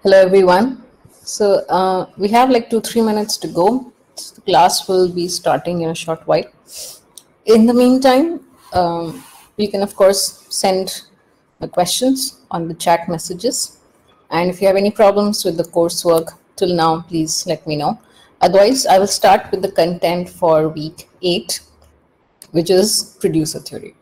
Hello, everyone. So we have like 2-3 minutes to go. The class will be starting in a short while. In the meantime, you can of course send questions on the chat messages. And if you have any problems with the coursework till now, please let me know. Otherwise, I will start with the content for week 8, which is producer theory.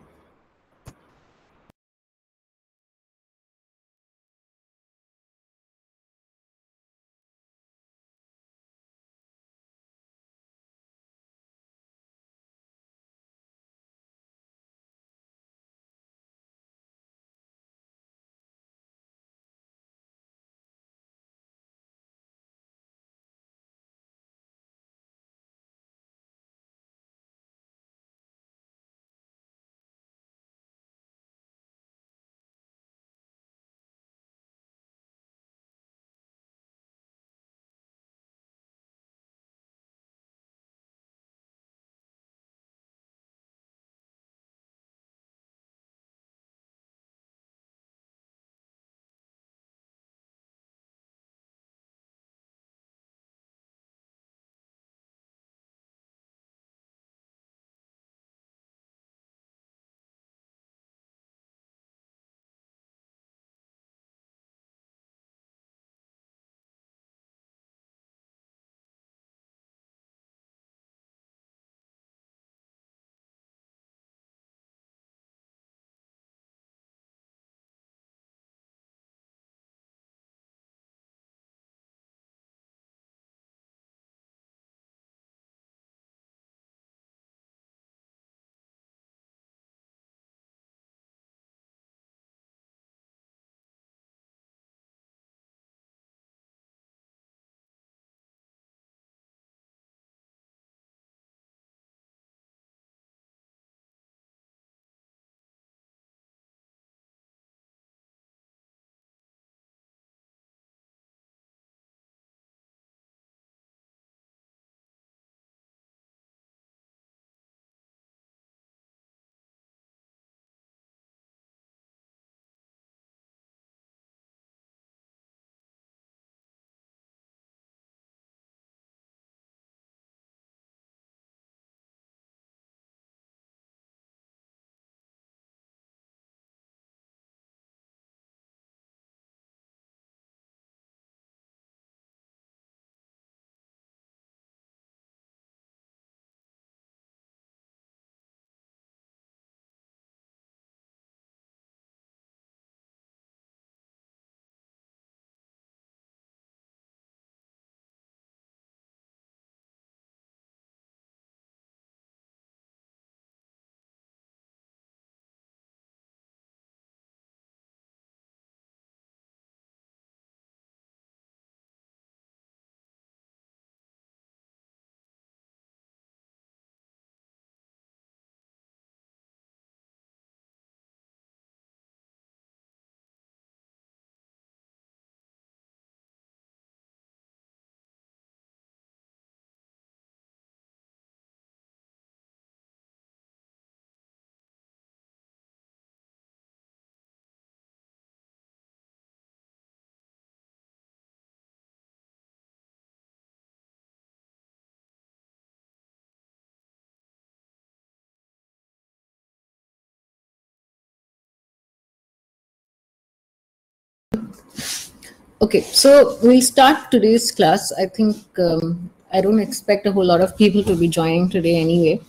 Okay, so we'll start today's class. I think I don't expect a whole lot of people to be joining today anyway,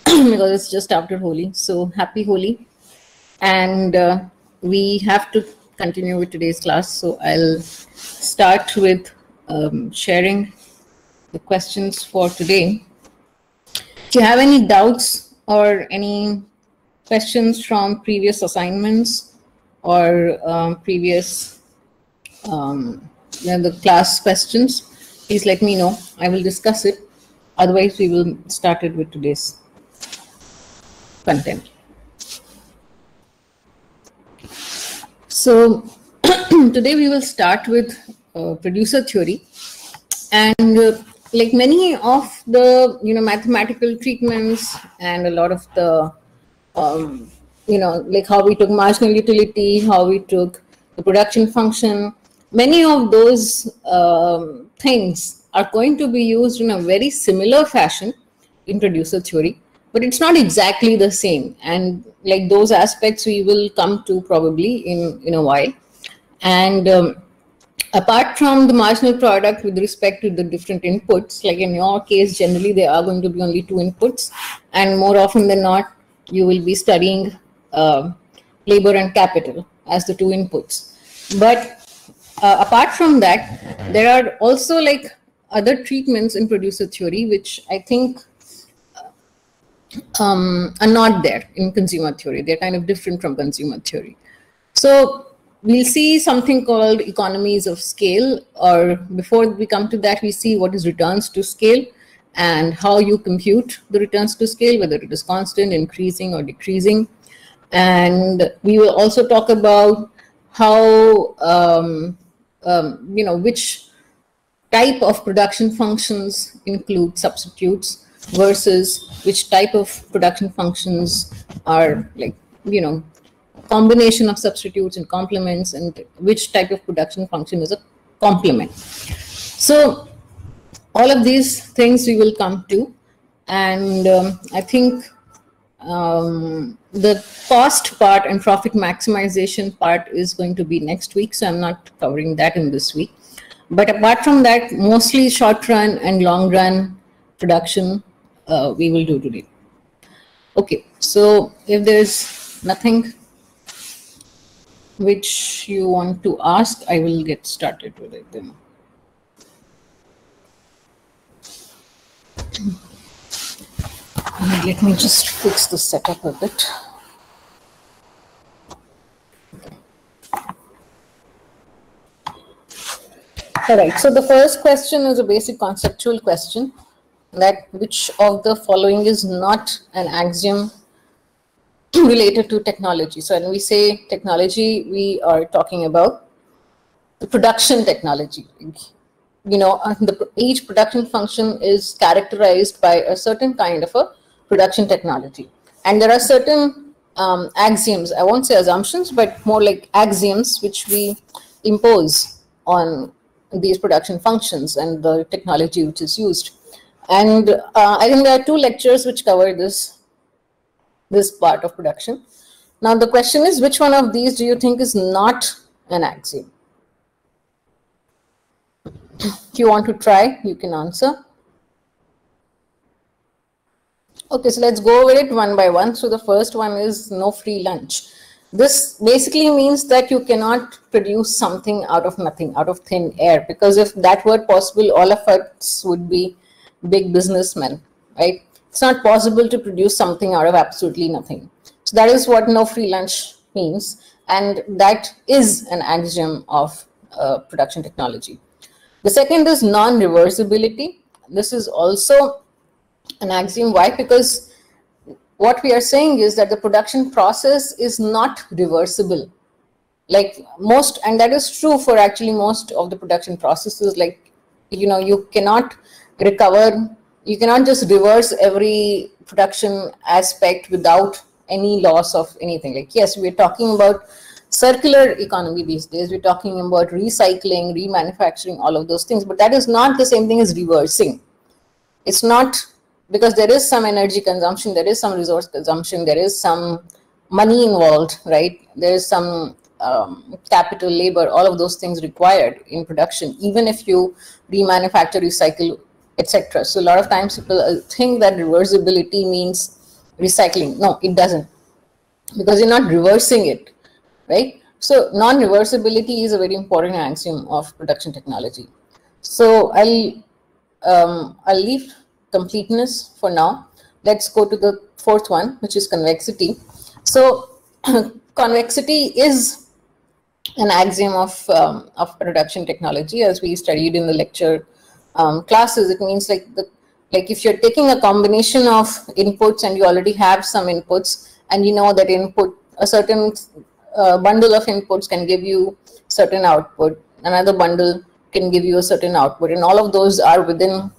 because it's just after Holi. So happy Holi. And we have to continue with today's class. So I'll start with sharing the questions for today. Do you have any doubts or any questions from previous assignments or previous the class questions? Please let me know. I will discuss it. Otherwise, we will start it with today's content. So today we will start with producer theory, and like many of the mathematical treatments and a lot of the like how we took marginal utility, how we took the production function, many of those things are going to be used in a very similar fashion in producer theory, but it's not exactly the same. And like those aspects we will come to probably in a while. And apart from the marginal product with respect to the different inputs, like in your case, generally there are going to be only two inputs, and more often than not, you will be studying labor and capital as the two inputs. But apart from that, there are also like other treatments in producer theory, which I think are not there in consumer theory. They're kind of different from consumer theory. So we'll see something called economies of scale, or before we come to that, we see what is returns to scale and how you compute the returns to scale, whether it is constant, increasing, or decreasing. And we will also talk about how, which type of production functions include substitutes versus which type of production functions are like, combination of substitutes and complements, and which type of production function is a complement. So all of these things we will come to. And I think the cost part and profit maximization part is going to be next week, so I'm not covering that in this week. But apart from that, mostly short run and long run production we will do today. Okay, so if there's nothing which you want to ask, I will get started with it then. Let me just fix the setup a bit. All right, so the first question is a basic conceptual question, that which of the following is not an axiom related to technology. So when we say technology, we are talking about the production technology. Each production function is characterized by a certain kind of a production technology. And there are certain axioms, I won't say assumptions, but more like axioms, which we impose on these production functions and the technology which is used. And I think there are two lectures which cover this part of production. Now the question is, which one of these do you think is not an axiom? If you want to try, you can answer. Okay, so let's go over it one by one. So the first one is no free lunch. This basically means that you cannot produce something out of nothing, out of thin air, because if that were possible, all of us would be big businessmen, right? It's not possible to produce something out of absolutely nothing. So that is what no free lunch means, and that is an axiom of production technology. The second is non-reversibility. This is also an axiom. Why? Because what we are saying is that the production process is not reversible. Like most, and that is true for actually most of the production processes, like, you cannot recover, you cannot just reverse every production aspect without any loss of anything. Like, yes, we're talking about circular economy these days, we're talking about recycling, remanufacturing, all of those things, but that is not the same thing as reversing. It's not, because there is some energy consumption, there is some resource consumption, there is some money involved, right? There is some capital, labor, all of those things required in production, even if you remanufacture, recycle, etc. So a lot of times people think that reversibility means recycling. No, it doesn't, because you're not reversing it, right? So non-reversibility is a very important axiom of production technology. So I'll leave completeness for now. Let's go to the fourth one, which is convexity. So convexity is an axiom of production technology, as we studied in the lecture classes. It means like if you're taking a combination of inputs and you already have some inputs, and you know that a certain bundle of inputs can give you certain output, another bundle can give you a certain output, and all of those are within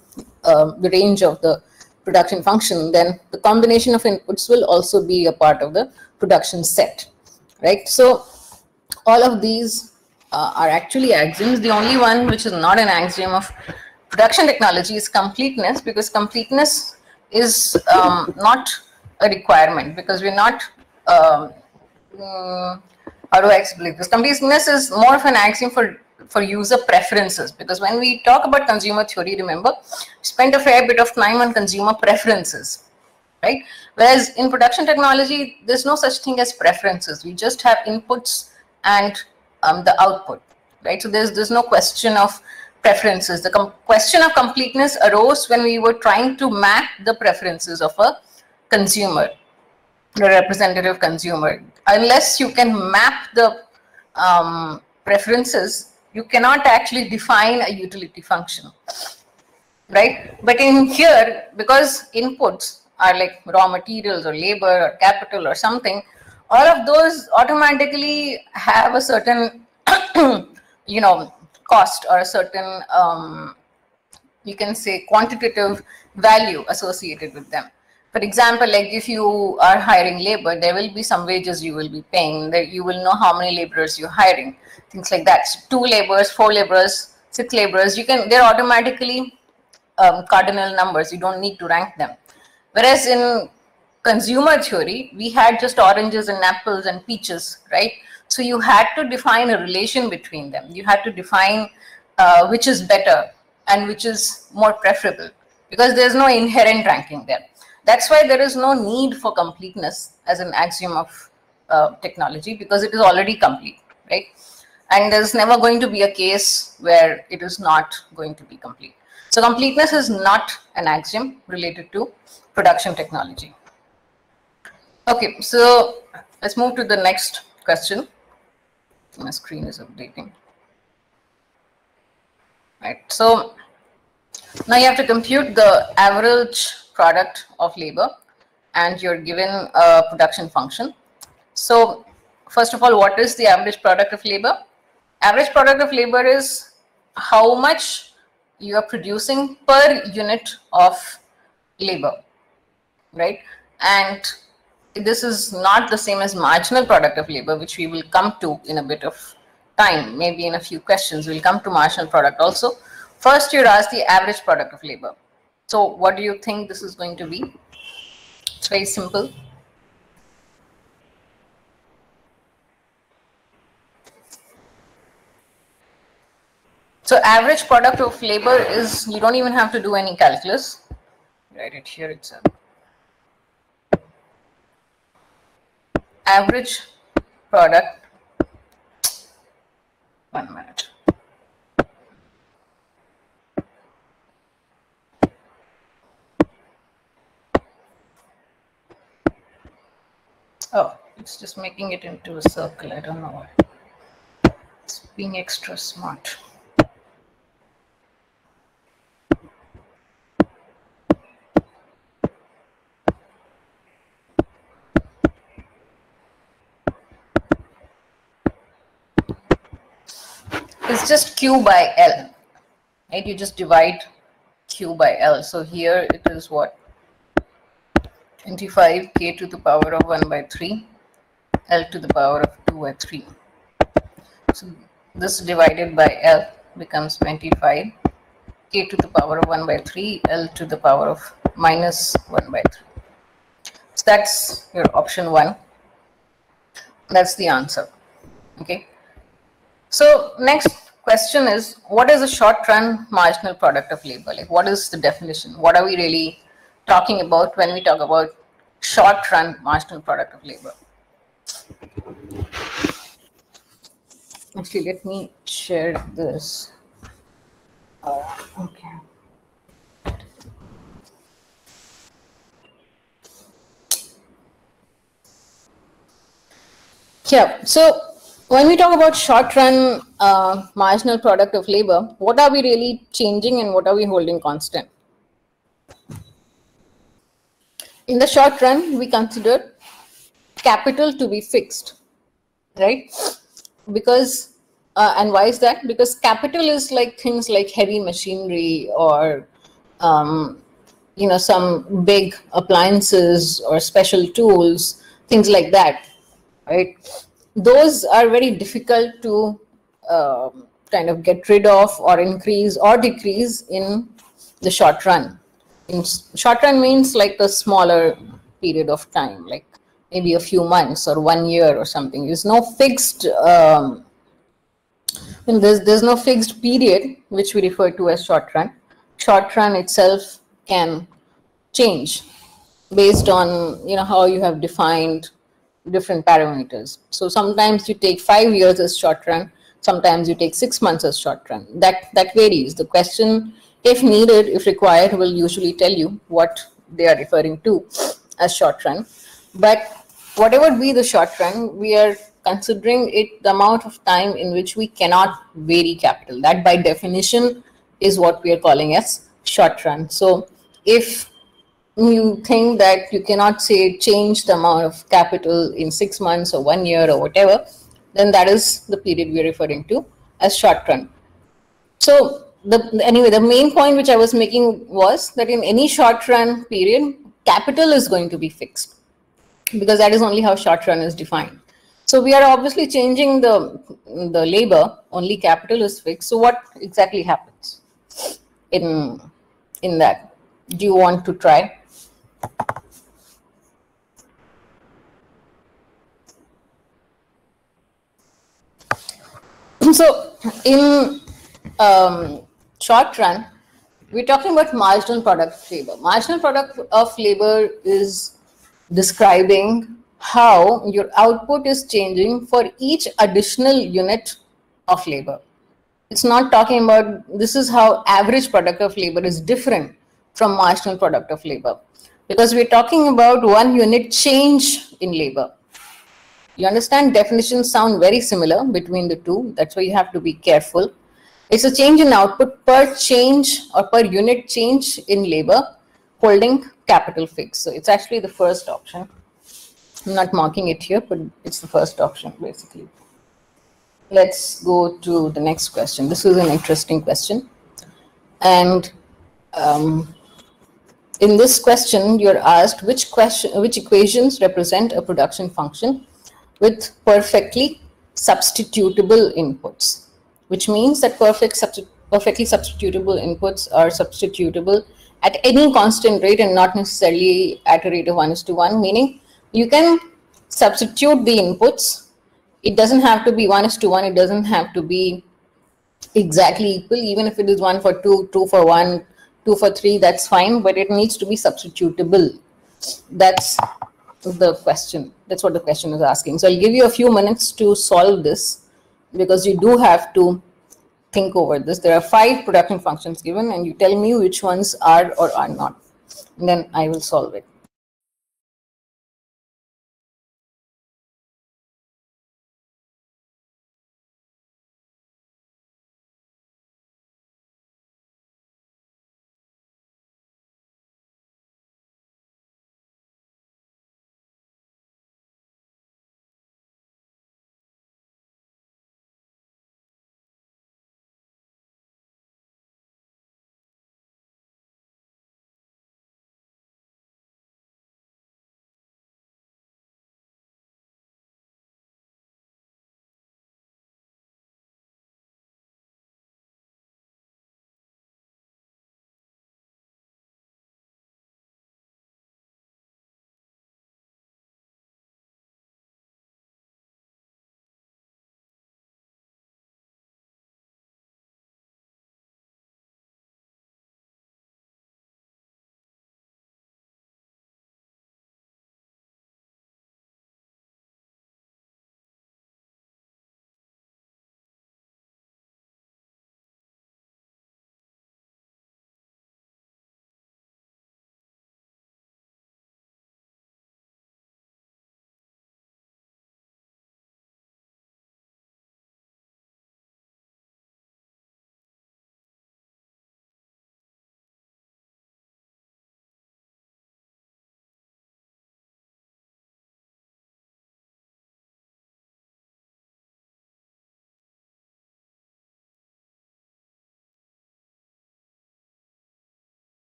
the range of the production function, then the combination of inputs will also be a part of the production set, right? So all of these are actually axioms. The only one which is not an axiom of production technology is completeness, because completeness is not a requirement, because we're not, how do I explain this? Completeness is more of an axiom for user preferences, because when we talk about consumer theory, remember, we spent a fair bit of time on consumer preferences, right? Whereas in production technology, there's no such thing as preferences. We just have inputs and the output, right? So there's no question of preferences. The question of completeness arose when we were trying to map the preferences of a consumer, the representative consumer. Unless you can map the preferences, you cannot actually define a utility function, right? But in here, because inputs are like raw materials or labor or capital or something, all of those automatically have a certain, you know, cost or a certain, you can say, quantitative value associated with them. For example, like if you are hiring labor, there will be some wages you will be paying, that you will know how many laborers you're hiring, things like that. So 2 laborers, 4 laborers, 6 laborers, they're automatically cardinal numbers. You don't need to rank them. Whereas in consumer theory, we had just oranges and apples and peaches, right? So you had to define a relation between them. You had to define which is better and which is more preferable, because there's no inherent ranking there. That's why there is no need for completeness as an axiom of technology, because it is already complete, right? And there's never going to be a case where it is not going to be complete. So completeness is not an axiom related to production technology. Okay, so let's move to the next question. My screen is updating. Right, so now you have to compute the average product of labor, and you're given a production function. So first of all, what is the average product of labor? Average product of labor is how much you are producing per unit of labor, right? And this is not the same as marginal product of labor, which we will come to in a bit of time. Maybe in a few questions, we'll come to marginal product also. First, you're asked the average product of labor. So what do you think this is going to be? It's very simple. So average product of labor is, you don't even have to do any calculus. Write it here itself. Average product, 1 minute. Oh, it's just making it into a circle. I don't know why. It's being extra smart. It's just Q by L, right? You just divide Q by L. So here it is what? 25 K to the power of 1 by 3, L to the power of 2 by 3. So this divided by L becomes 25 K to the power of 1 by 3, L to the power of minus 1 by 3. So that's your option 1. That's the answer. Okay. So next question is, what is a short-run marginal product of labor? Like, what is the definition? What are we really talking about when we talk about short-run marginal product of labor? Actually, let me share this. Okay. Yeah, so when we talk about short-run marginal product of labor, what are we really changing and what are we holding constant? In the short run, we consider capital to be fixed, right? Because, and why is that? Because capital is like things like heavy machinery or, you know, some big appliances or special tools, things like that, right? Those are very difficult to kind of get rid of or increase or decrease in the short run. In short run means like a smaller period of time, like maybe a few months or 1 year or something. There's no fixed and there's no fixed period which we refer to as short run. Short run itself can change based on how you have defined different parameters. So sometimes you take 5 years as short run, sometimes you take 6 months as short run. That varies. The question, if needed, if required, will usually tell you what they are referring to as short run. But whatever be the short run, we are considering it the amount of time in which we cannot vary capital. That by definition is what we are calling as short run. So if you think that you cannot say change the amount of capital in 6 months or 1 year or whatever, then that is the period we're referring to as short run. So anyway, the main point which I was making was that in any short run period, capital is going to be fixed, because that is only how short run is defined. So we are obviously changing the labor, only capital is fixed. So what exactly happens in that? Do you want to try? So in short run, we're talking about marginal product of labor. Marginal product of labor is describing how your output is changing for each additional unit of labor. It's not talking about this is how average product of labor is different from marginal product of labor, because we're talking about 1 unit change in labor. You understand, definitions sound very similar between the two. That's why you have to be careful. It's a change in output per change or per unit change in labor holding capital fixed. So it's actually the first option. I'm not marking it here, but it's the first option basically. Let's go to the next question. This is an interesting question. And in this question, you're asked which equations represent a production function with perfectly substitutable inputs, which means that perfectly substitutable inputs are substitutable at any constant rate and not necessarily at a rate of 1:1, meaning you can substitute the inputs. It doesn't have to be 1:1. It doesn't have to be exactly equal. Even if it is 1:2, 2:1, 2:3, that's fine, but it needs to be substitutable. That's the question. That's what the question is asking. So I'll give you a few minutes to solve this, because you do have to think over this. There are 5 production functions given, and you tell me which ones are or are not, and then I will solve it.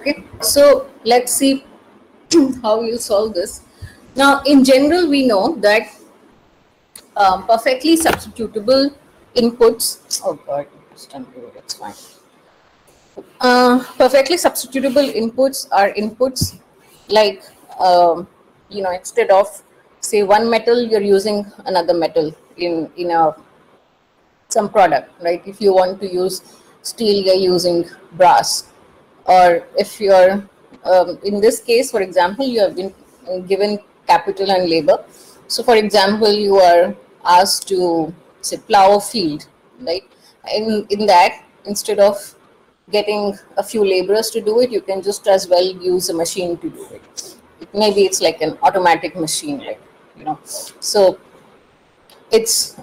Okay, so let's see how we'll solve this. Now, in general, we know that perfectly substitutable inputs. Oh God, it's fine. Perfectly substitutable inputs are inputs like, instead of say one metal, you're using another metal in a some product, right? If you want to use steel, you're using brass. Or if you're, in this case, for example, you have been given capital and labor. So, for example, you are asked to say plow a field, right? In that, instead of getting a few laborers to do it, you can just as well use a machine to do it. Maybe it's like an automatic machine, like, so it's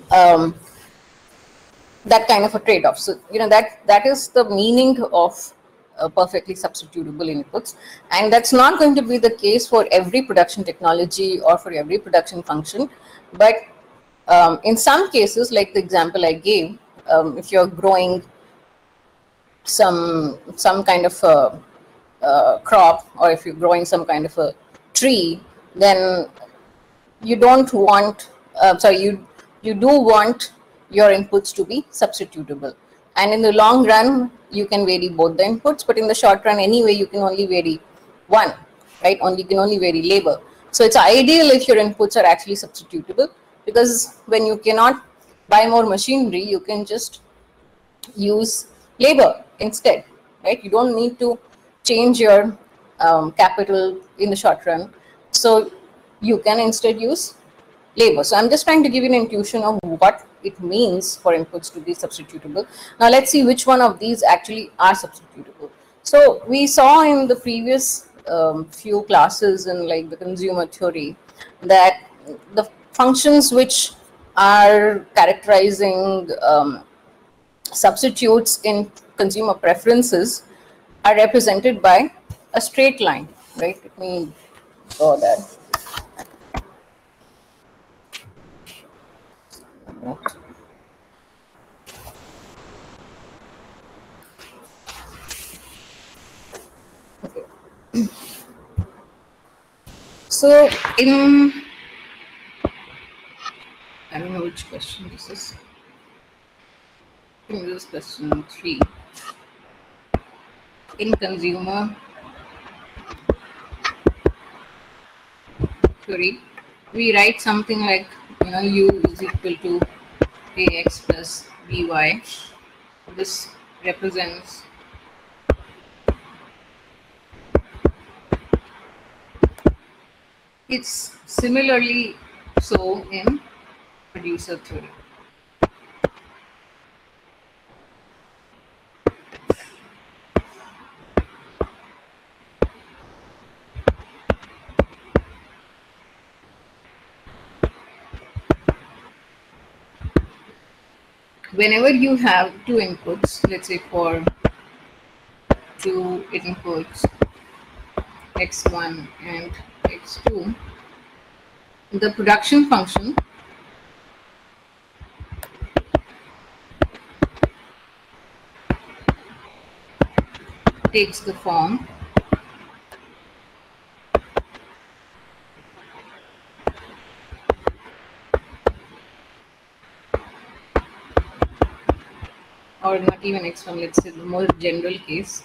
that kind of a trade-off. So that is the meaning of perfectly substitutable inputs, and that's not going to be the case for every production technology or for every production function. But in some cases, like the example I gave, if you're growing some kind of a crop, or if you're growing some kind of a tree, then you don't want you do want your inputs to be substitutable, and in the long run you can vary both the inputs, but in the short run anyway you can only vary one, right? You can only vary labor. So it's ideal if your inputs are actually substitutable, because when you cannot buy more machinery, you can just use labor instead, right? You don't need to change your capital in the short run, so you can instead use labor. So I'm just trying to give you an intuition of what it means for inputs to be substitutable. Now let's see which one of these actually are substitutable. So we saw in the previous few classes in like the consumer theory that the functions which are characterizing substitutes in consumer preferences are represented by a straight line, right? Let me draw that. Okay. So in, I don't know which question this is. I think this is question 3. In consumer theory, we write something like, U is equal to AX plus BY. This represents it's similarly so in producer theory. Whenever you have two inputs, let's say for two inputs x1 and x2, the production function takes the form or not even x1, let's say the more general case.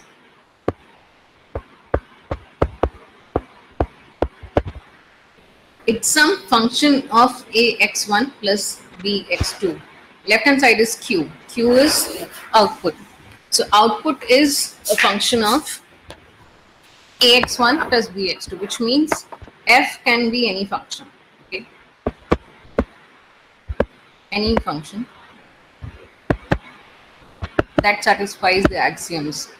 It's some function of ax1 plus bx2. Left hand side is q. Q is output. So output is a function of ax1 plus bx2, which means f can be any function. Okay, any function that satisfies the axioms.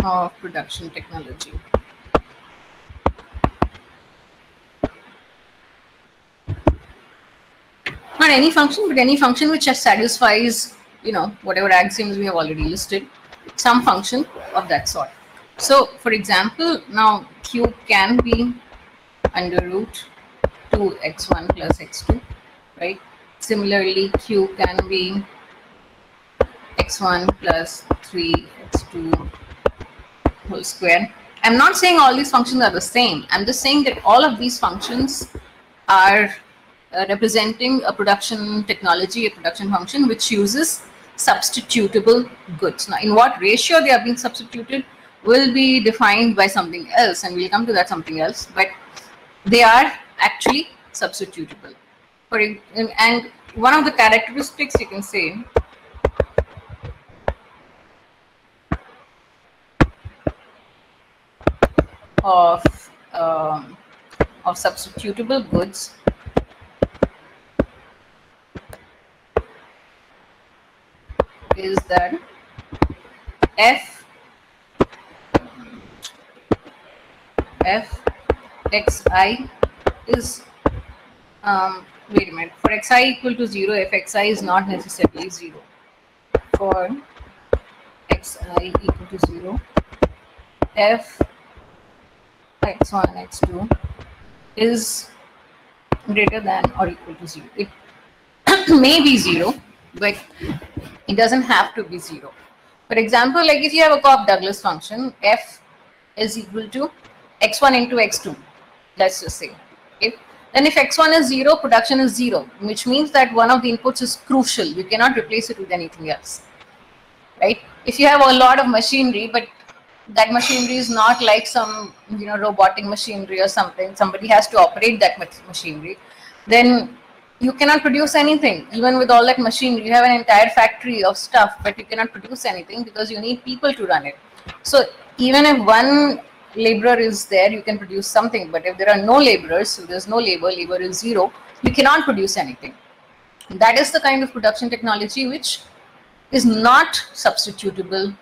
Of production technology. Not any function, but any function which satisfies, whatever axioms we have already listed, some function of that sort. So, for example, now q can be under root 2x1 plus x2, right? Similarly, q can be x1 plus 3x2 whole square. I'm not saying all these functions are the same. I'm just saying that all of these functions are representing a production technology, a production function, which uses substitutable goods. Now, in what ratio they are being substituted will be defined by something else, and we'll come to that something else, but they are actually substitutable. And one of the characteristics you can say of substitutable goods is that xi is wait a minute, for xi equal to 0, if xi is not necessarily 0, for xi equal to 0, f x1 x2 is greater than or equal to 0. It may be 0, but it doesn't have to be 0. For example, like if you have a Cobb-Douglas function, f is equal to x1 into x2, let's just say. Okay? Then if x1 is 0, production is 0, which means that one of the inputs is crucial. You cannot replace it with anything else, right? If you have a lot of machinery, but that machinery is not like some, robotic machinery or something, somebody has to operate that machinery, then you cannot produce anything. Even with all that machinery, you have an entire factory of stuff, but you cannot produce anything because you need people to run it. So even if one laborer is there, you can produce something, but if there are no laborers, so there's no labor is 0, you cannot produce anything. That is the kind of production technology which is not substitutable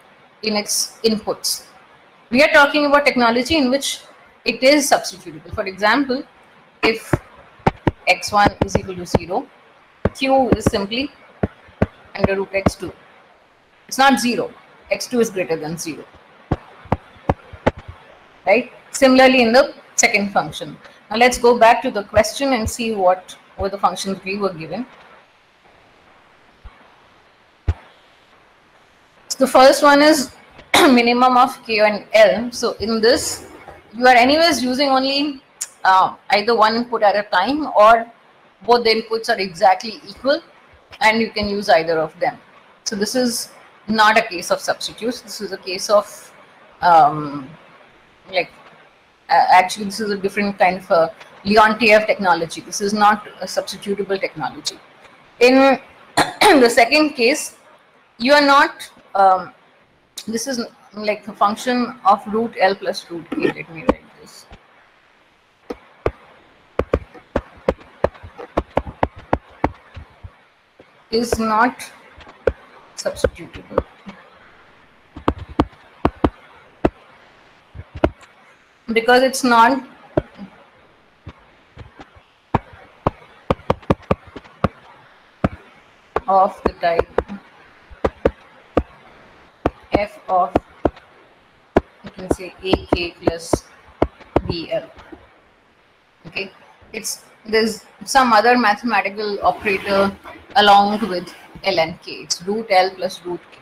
in its inputs. We are talking about technology in which it is substitutable. For example, if x1 is equal to 0, q is simply under root x2. It's not 0. x2 is greater than 0. Right? Similarly, in the second function. Now let's go back to the question and see what were the functions we were given. So the first one is minimum of k and l. So in this, you are anyways using only either one input at a time, or both the inputs are exactly equal and you can use either of them. So this is not a case of substitutes. This is a case of actually this is a different kind of Leontief technology. This is not a substitutable technology. In the second case, you are not this is like a function of root L plus root K. Let me write this. Is not substitutable. Because it's not of the type f of, you can say, ak plus bl. Okay, there's some other mathematical operator along with l and k. It's root L plus root k.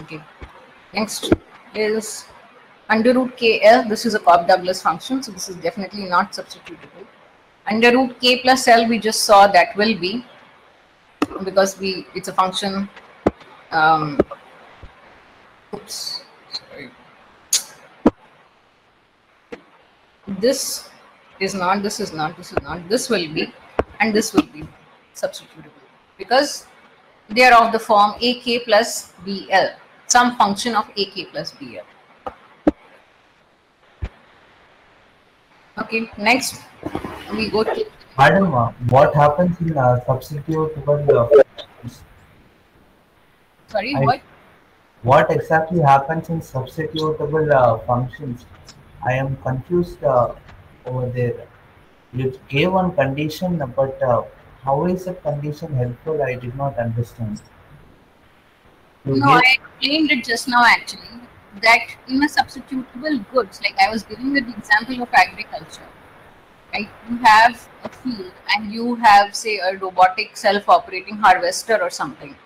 Okay, next is under root KL. This is a Cobb-Douglas function, so this is definitely not substitutable. Under root K plus L, we just saw that will be, because it's a function. Oops, sorry. This is not, this is not, this is not, this will be, and this will be substitutable because they are of the form AK plus BL, some function of AK plus BL. Okay, next we go to. Madam, what happens in substitutable functions? Sorry, what? What exactly happens in substitutable functions? I am confused over there. You gave one condition, but how is that condition helpful? I did not understand. No, I explained it just now actually. that in a substitutable goods, like I was giving you the example of agriculture, right? You have a field and you have, say, a robotic self-operating harvester or something,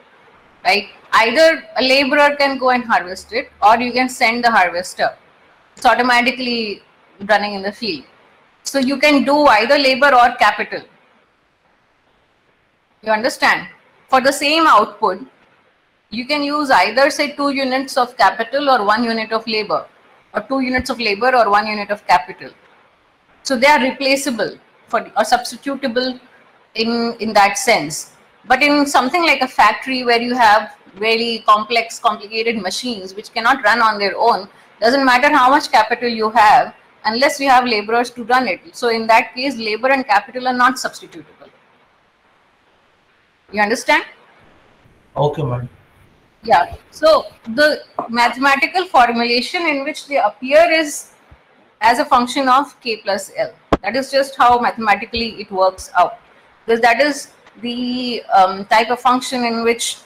right? Either a laborer can go and harvest it, or you can send the harvester. It's automatically running in the field. So you can do either labor or capital. You understand? For the same output, you can use either, say, 2 units of capital or 1 unit of labor, or 2 units of labor or 1 unit of capital. So they are replaceable for or substitutable in that sense. But in something like a factory where you have really complex, complicated machines which cannot run on their own, doesn't matter how much capital you have unless you have laborers to run it. So in that case, labor and capital are not substitutable. You understand? Okay, madam. Yeah. So the mathematical formulation in which they appear is as a function of k plus L. That is just how mathematically it works out. Because that is the type of function in which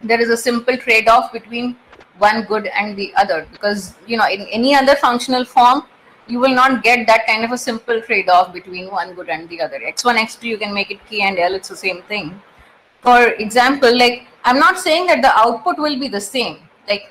there is a simple trade-off between one good and the other. Because, you know, in any other functional form, you will not get that kind of a simple trade-off between one good and the other. X1, X2, you can make it k and L, it's the same thing. For example, like I'm not saying that the output will be the same. Like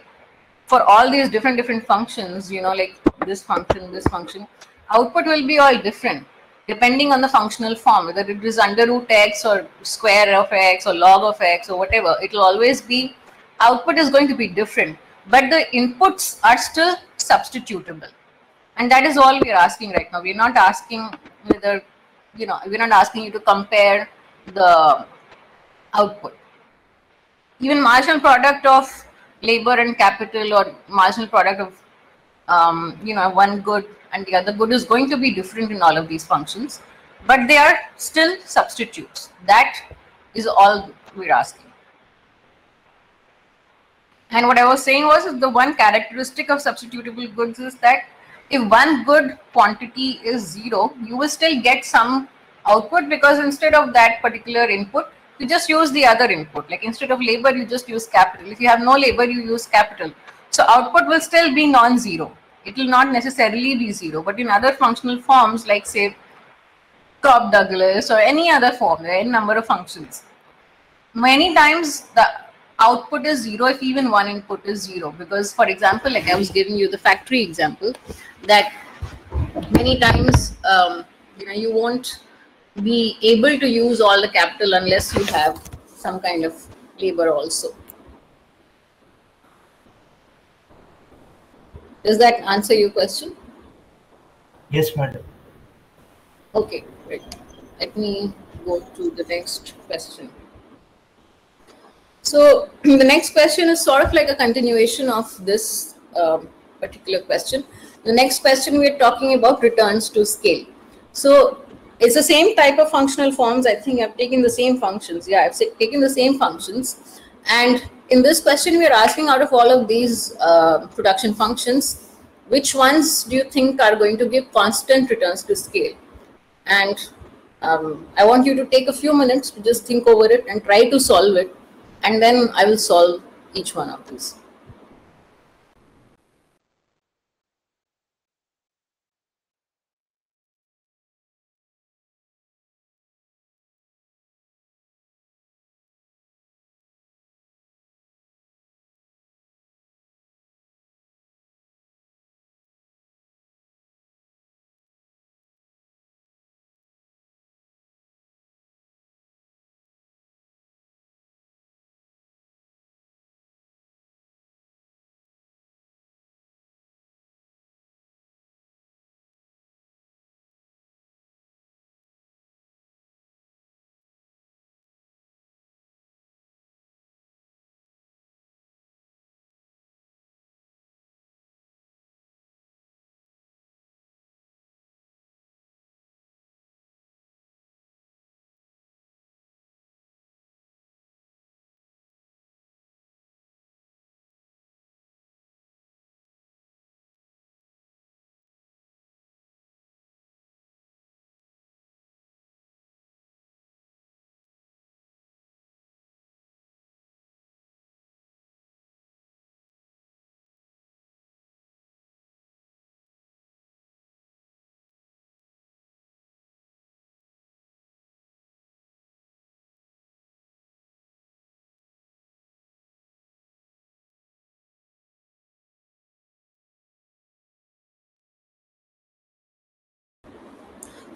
for all these different functions, you know, like this function, output will be all different depending on the functional form, whether it is under root x or square of x or log of x or whatever. It will always be, output is going to be different, but the inputs are still substitutable. And that is all we are asking right now. We're not asking whether, you know, we're not asking you to compare the output. Even marginal product of labor and capital, or marginal product of you know, one good and the other good, is going to be different in all of these functions, but they are still substitutes. That is all we're asking. And what I was saying was, the one characteristic of substitutable goods is that if one good quantity is 0, you will still get some output, because instead of that particular input, you just use the other input. Like instead of labor, you just use capital. If you have no labor, you use capital. So output will still be non-zero. It will not necessarily be 0. But in other functional forms, like say Cobb Douglas or any other form, there are any number of functions. Many times the output is 0 if even one input is 0. Because, for example, like I was giving you the factory example, that many times you know, you won't be able to use all the capital unless you have some kind of labor also. Does that answer your question? Yes, madam. Okay, great. Let me go to the next question. So the next question is sort of like a continuation of this particular question. The next question, we are talking about returns to scale. So it's the same type of functional forms. I think I've taken the same functions. Yeah, I've taken the same functions. And in this question, we are asking, out of all of these production functions, which ones do you think are going to give constant returns to scale? And I want you to take a few minutes to just think over it and try to solve it. And then I will solve each one of these.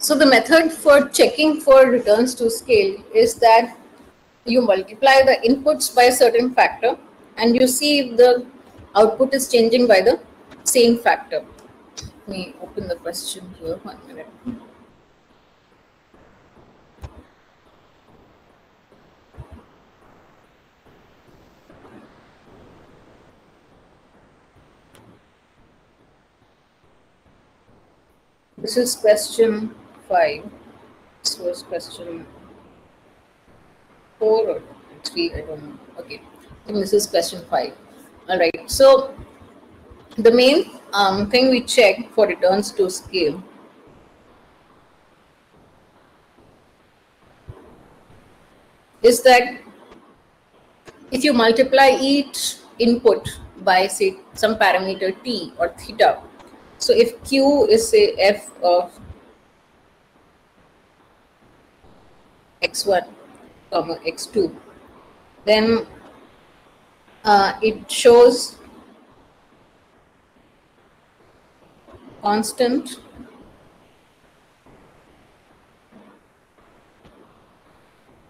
So the method for checking for returns to scale is that you multiply the inputs by a certain factor and you see if the output is changing by the same factor. Let me open the question here, 1 minute. This is question 5. This was question 4 or 3, I don't know. Okay, I think this is question 5. All right, so the main thing we check for returns to scale is that if you multiply each input by, say, some parameter t or theta, so if q is, say, f of x1 comma x2, then it shows constant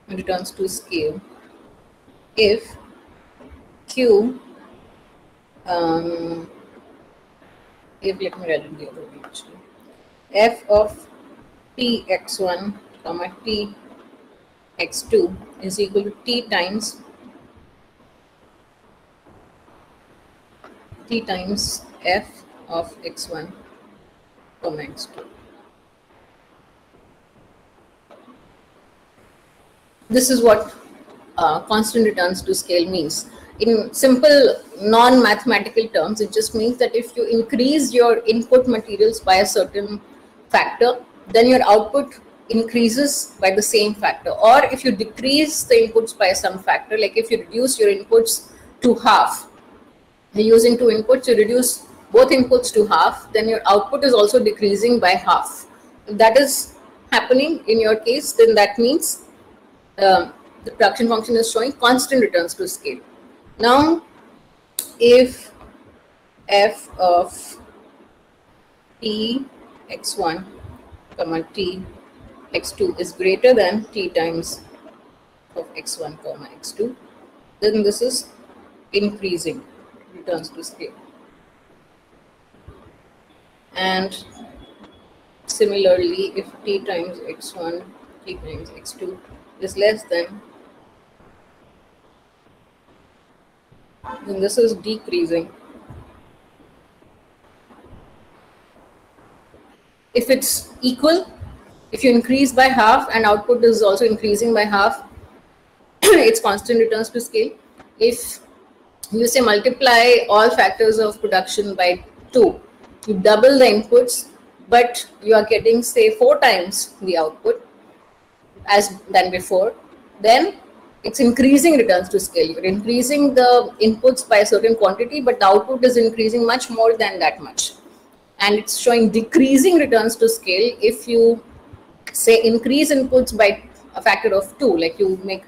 returns to scale if q if, let me write it the other way actually, f of t x1 comma t x2 is equal to t times f of x1 comma x2. This is what constant returns to scale means. In simple non-mathematical terms, it just means that if you increase your input materials by a certain factor, then your output increases by the same factor. Or if you decrease the inputs by some factor, like if you reduce your inputs to half, you're using 2 inputs, you reduce both inputs to half, then your output is also decreasing by half. If that is happening in your case, then that means the production function is showing constant returns to scale. Now, if f of t x1 comma t x2 is greater than t times of x1 comma x2, then this is increasing returns to scale. And similarly, if t times x1, t times x2 is less than, then this is decreasing. If it's equal, if you increase by half and output is also increasing by half, it's constant returns to scale. If you say multiply all factors of production by 2, you double the inputs, but you are getting, say, 4 times the output as than before, then it's increasing returns to scale. You're increasing the inputs by a certain quantity, but the output is increasing much more than that much. And it's showing decreasing returns to scale if you, say, increase inputs by a factor of 2, like you make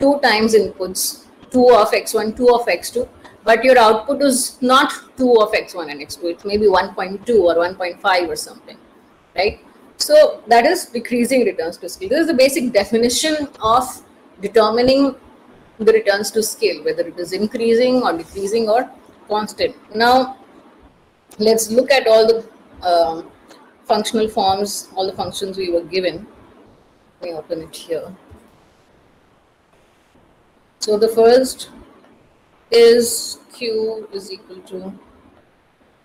2 times inputs, 2 of x1, 2 of x2, but your output is not 2 of x1 and x2, it's maybe 1.2 or 1.5 or something, right? So that is decreasing returns to scale. This is the basic definition of determining the returns to scale, whether it is increasing or decreasing or constant. Now, let's look at all the functional forms, all the functions we were given. Let me open it here. So the first is Q is equal to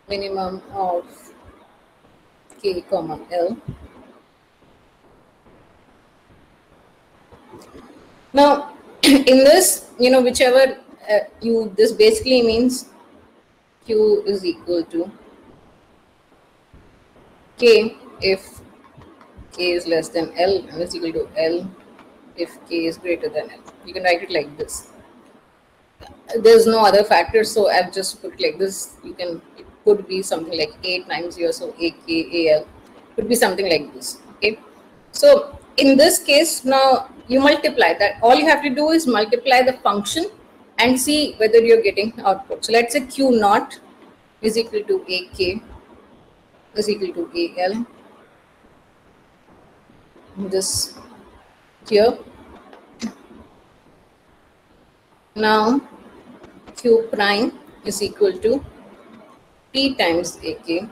minimum of K comma L. Now, in this, whichever this basically means Q is equal to K if K is less than L and is equal to L if K is greater than L. You can write it like this. There's no other factor, so I've just put it like this. It could be something like A times here, so AK, AL, could be something like this, okay? So in this case, now you multiply that. All you have to do is multiply the function and see whether you're getting output. So let's say Q naught is equal to AK is equal to AL this here. Now Q prime is equal to T times AK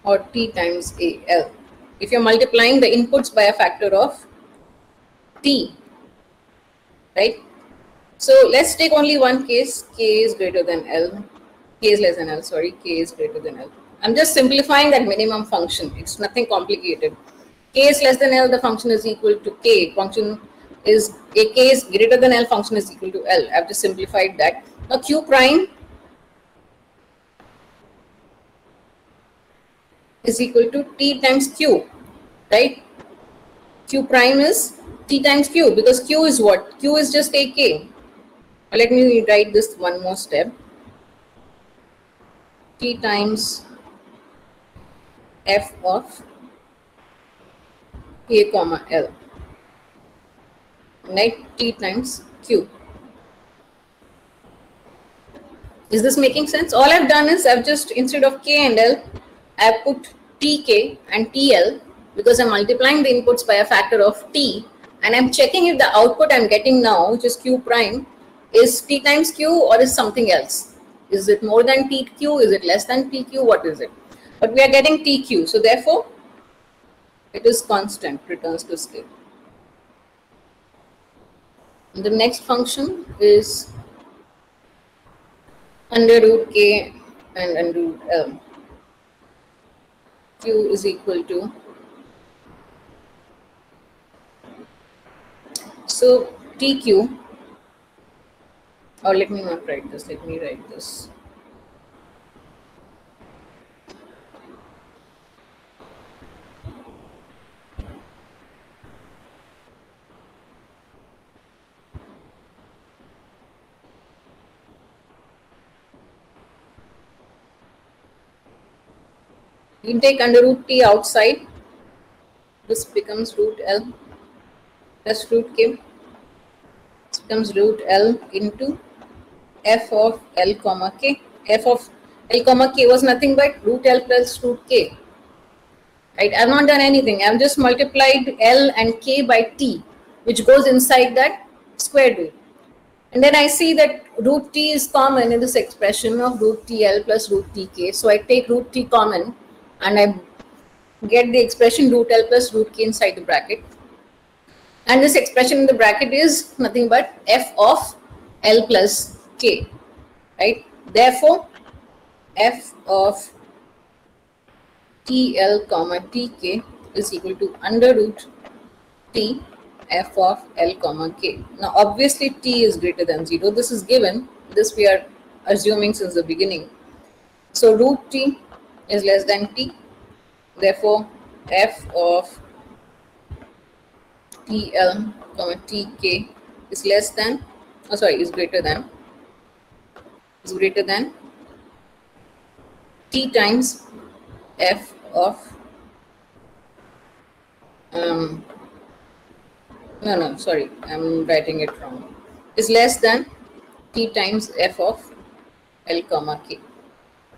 or T times AL. If you're multiplying the inputs by a factor of T, right? So let's take only one case, K is greater than L, K is less than L, sorry, K is greater than L. I'm just simplifying that minimum function. It's nothing complicated. K is less than L, the function is equal to K. Function is, a K is greater than L, function is equal to L. I've just simplified that. Now Q prime is equal to T times Q, right? Q prime is T times Q because Q is what? Q is just AK. Let me write this one more step. T times F of K comma L, right? T times Q. Is this making sense? All I've done is I've just, instead of K and L, I've put TK and TL because I'm multiplying the inputs by a factor of T, and I'm checking if the output I'm getting now, which is Q prime, is T times Q or is something else. Is it more than TQ? Is it less than TQ? What is it? But we are getting TQ. So therefore, it is constant, returns to scale. And the next function is under root K and under root L. Q is equal to, so TQ, or let me not write this, let me write this. You can take under root T outside, this becomes root L plus root K. This becomes root L into F of L comma K. F of L comma K was nothing but root L plus root K. Right? I've not done anything. I've just multiplied L and K by T, which goes inside that square root. And then I see that root T is common in this expression of root TL plus root TK. So I take root T common and I get the expression root L plus root K inside the bracket. And this expression in the bracket is nothing but F of L plus K, right? Therefore, F of TL comma TK is equal to under root T F of L comma K. Now, obviously, T is greater than 0. This is given. This we are assuming since the beginning. So, root T is less than T. Therefore, F of TL comma TK is less than, is greater than T times F of, I'm writing it wrong, is less than T times F of L comma K.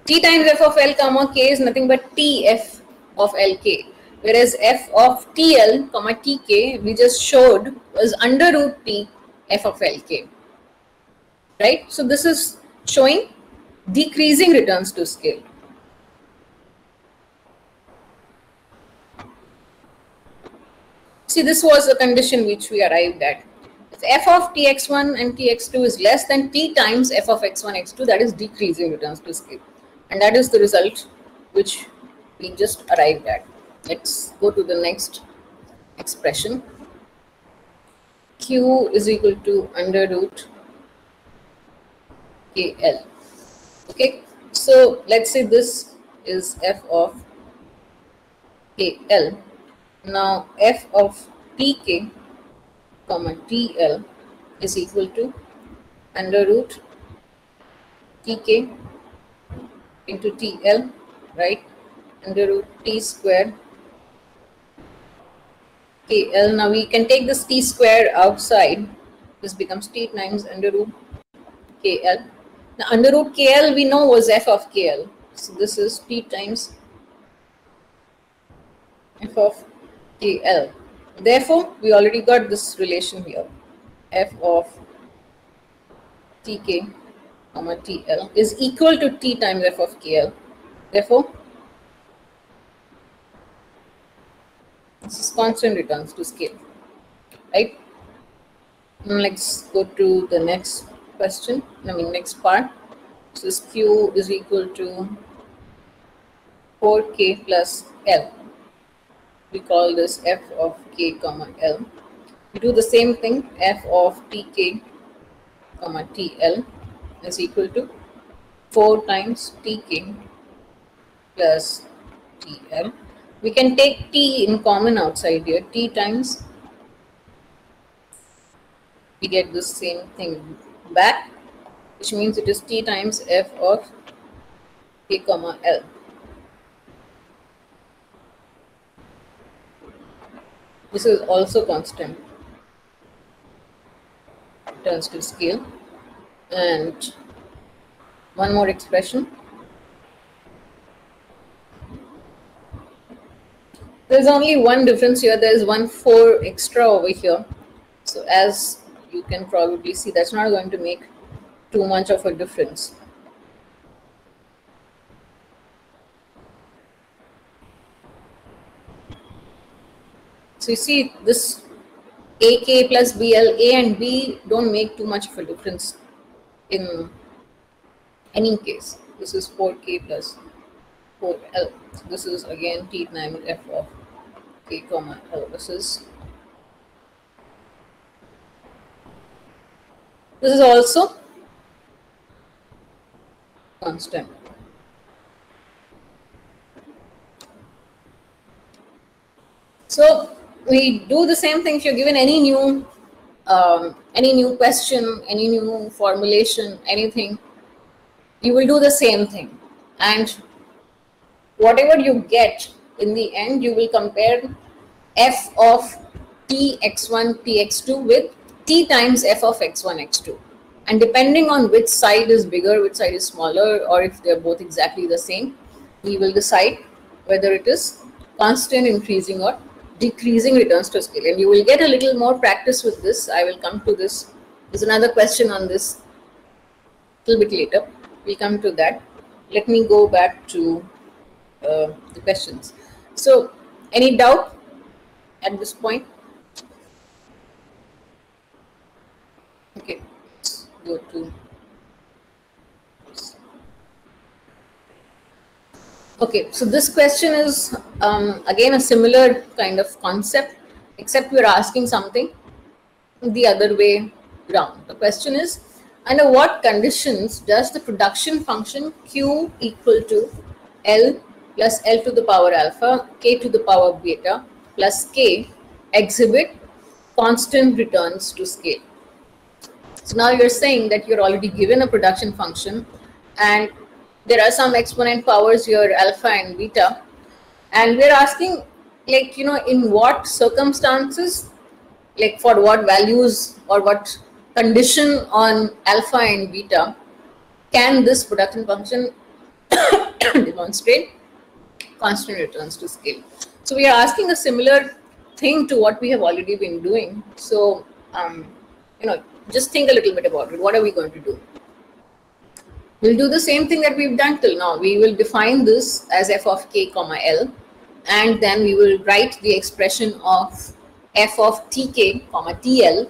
T times F of L comma K is nothing but TF of LK, whereas F of TL comma TK we just showed was under root T F of LK, right? So this is showing decreasing returns to scale. See, this was a condition which we arrived at. If F of Tx1 and Tx2 is less than T times F of x1, x2, that is decreasing returns to scale. And that is the result which we just arrived at. Let's go to the next expression. Q is equal to under root KL. Okay, so let's say this is F of KL. Now F of TK comma TL is equal to under root TK into TL, right? Under root T square KL. Now we can take this T square outside. This becomes T times under root KL. Now under root KL we know was F of KL. So this is T times F of KL. Therefore, we already got this relation here. F of Tk comma TL is equal to T times F of KL. Therefore, this is constant returns to scale, right? Now let's go to the next question. Next part. So this Q is equal to 4K plus L. We call this F of K comma L. We do the same thing. F of Tk comma TL is equal to 4 times Tk plus TL. We can take T in common outside here. T times, we get the same thing back, which means it is T times F of K comma L. This is also constant, turns to scale. And one more expression. There's only one difference here. There's 1 4 extra over here. So as you can probably see, that's not going to make too much of a difference. So you see this AK plus BL, A and B don't make too much of a difference in any case. This is 4K plus 4L. So this is again T times F of K comma L. This is also constant. So we do the same thing if you're given any new question, any new formulation, anything, you will do the same thing. And whatever you get in the end, you will compare F of T x1, T x2 with T times F of x1, x2. And depending on which side is bigger, which side is smaller, or if they're both exactly the same, we will decide whether it is constant, increasing, or decreasing returns to scale. And you will get a little more practice with this. I will come to this. There's another question on this a little bit later. We'll come to that. Let me go back to the questions. So, any doubt at this point? Okay, let's go to this. Okay, so this question is again a similar kind of concept, except we're asking something the other way round. The question is, under what conditions does the production function Q equal to L plus L to the power alpha, K to the power beta plus K exhibit constant returns to scale? So now you're saying that you're already given a production function and there are some exponent powers here, alpha and beta, and we're asking, like, in what circumstances, like for what values or what condition on alpha and beta can this production function demonstrate constant returns to scale. So we are asking a similar thing to what we have already been doing. So just think a little bit about it. What are we going to do? We'll do the same thing that we've done till now. We will define this as f of k comma L, and then we will write the expression of f of tk comma TL,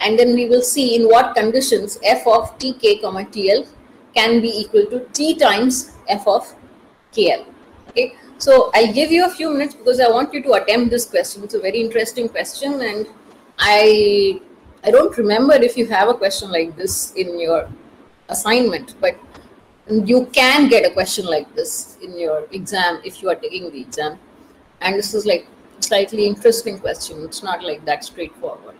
and then we will see in what conditions f of tk comma TL can be equal to t times f of KL. Okay, so I'll give you a few minutes because I want you to attempt this question. It's a very interesting question, and I don't remember if you have a question like this in your assignment, but you can get a question like this in your exam if you are taking the exam. And this is like slightly interesting question. It's not like that straightforward.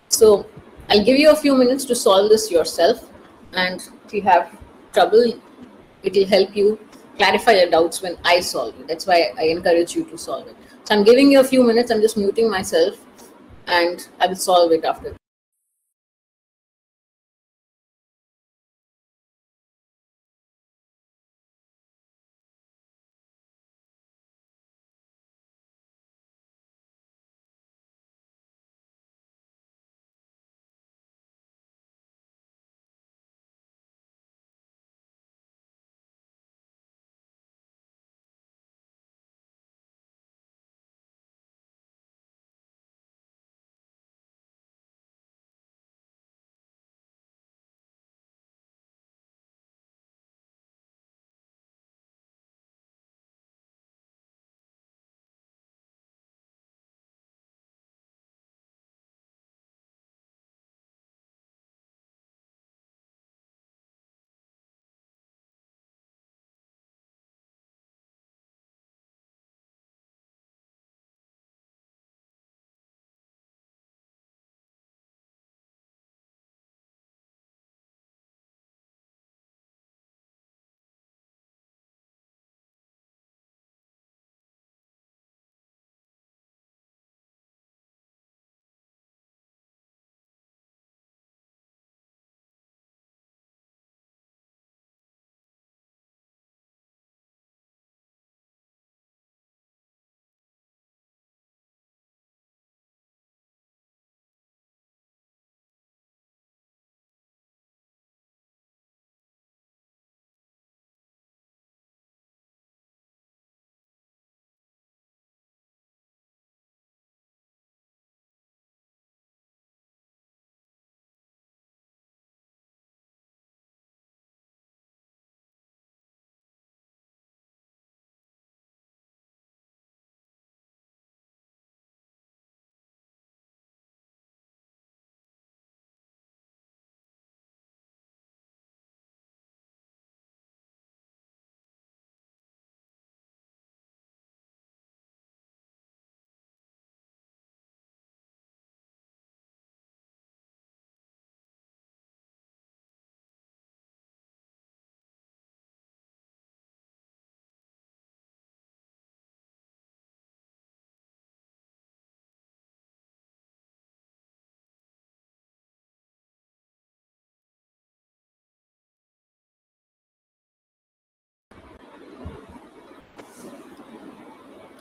So I'll give you a few minutes to solve this yourself, and if you have trouble, it will help you clarify your doubts when I solve it. That's why I encourage you to solve it. So I'm giving you a few minutes. I'm just muting myself and I will solve it after.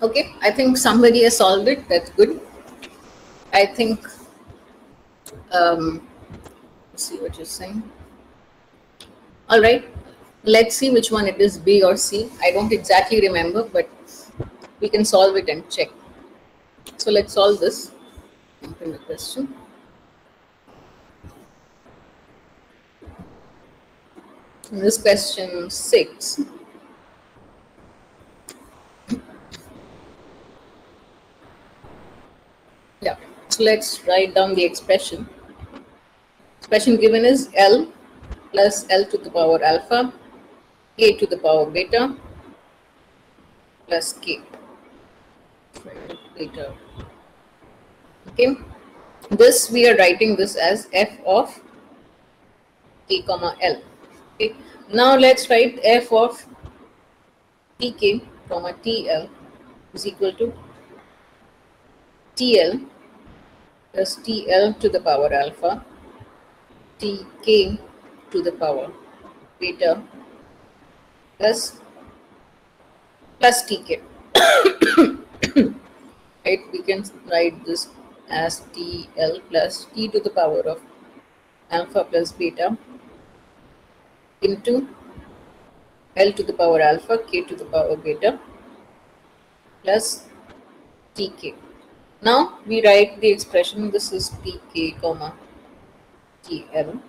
Okay, I think somebody has solved it. That's good. I think, let's see what you're saying. All right, let's see which one it is, B or C. I don't exactly remember, but we can solve it and check. So let's solve this. Open the question. In this question 6. Yeah, so let's write down the expression. Expression given is L plus L to the power alpha, K to the power beta plus K. Beta. Okay, this we are writing this as F of K comma L. Okay, now let's write F of Tk comma Tl is equal to Tl plus Tl to the power alpha, Tk to the power beta plus Tk. Right, we can write this as Tl plus T to the power of alpha plus beta into L to the power alpha, K to the power beta plus Tk. Now we write the expression, this is Tk comma Tl.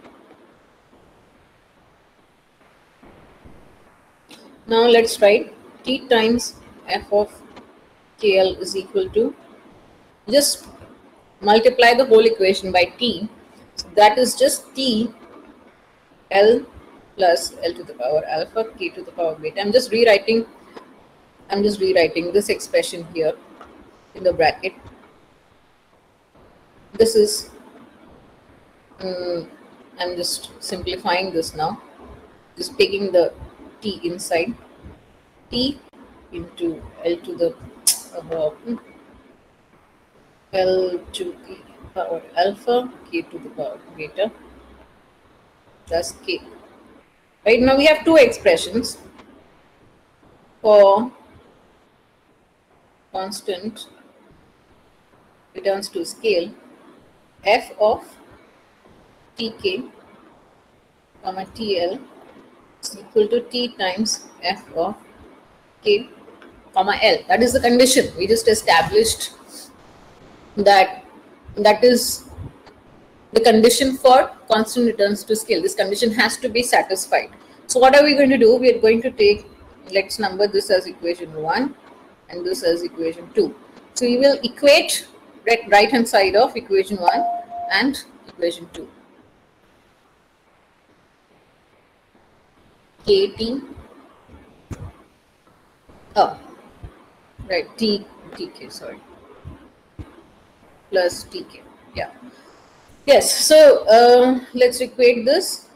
Now let's write T times F of Kl is equal to, just multiply the whole equation by T. So that is just T L plus L to the power alpha, K to the power beta. I'm just rewriting this expression here in the bracket. This is, I'm just simplifying this now. Just taking the T inside. T into L to the L to the power alpha, K to the power beta plus K. Right, now we have two expressions for constant returns to scale. F of Tk comma Tl is equal to T times F of K comma L. That is the condition. We just established that is the condition for constant returns to scale. This condition has to be satisfied. So what are we going to do? We are going to take, let's number this as equation 1 and this as equation 2. So we will equate right hand side of equation 1 and equation 2. Kt, oh, right, Tk, sorry, plus Tk, yeah. Yes, so let's equate this.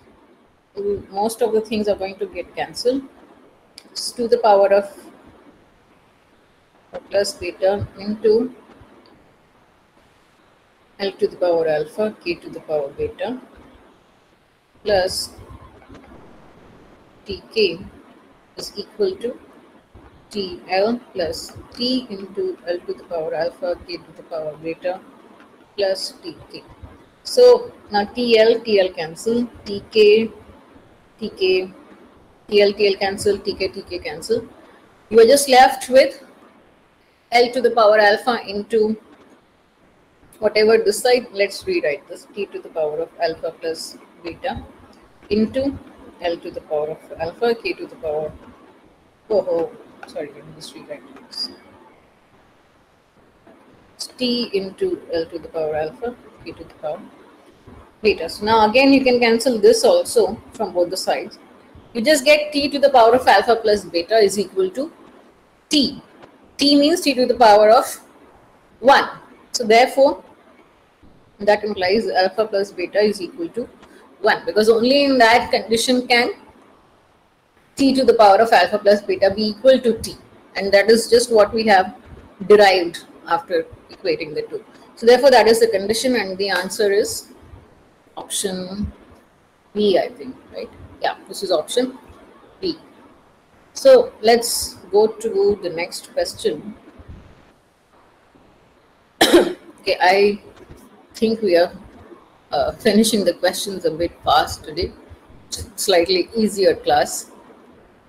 Most of the things are going to get cancelled. It's to the power of plus beta into L to the power alpha, K to the power beta plus Tk is equal to Tl plus T into L to the power alpha, K to the power beta plus Tk. So now TL cancel, Tk, TL cancel, Tk cancel. You are just left with L to the power alpha into whatever this side. Let's rewrite this, T to the power of alpha plus beta into L to the power of alpha, K to the power, sorry, let me just rewrite this. It's T into L to the power alpha, K to the power beta. So now again you can cancel this also from both the sides. You just get T to the power of alpha plus beta is equal to T. T means T to the power of 1. So therefore that implies alpha plus beta is equal to 1, because only in that condition can T to the power of alpha plus beta be equal to T, and that is just what we have derived after equating the two. So therefore that is the condition, and the answer is option B, I think, right? Yeah, this is option B. So let's go to the next question. Okay, I think we are finishing the questions a bit fast today. Slightly easier class.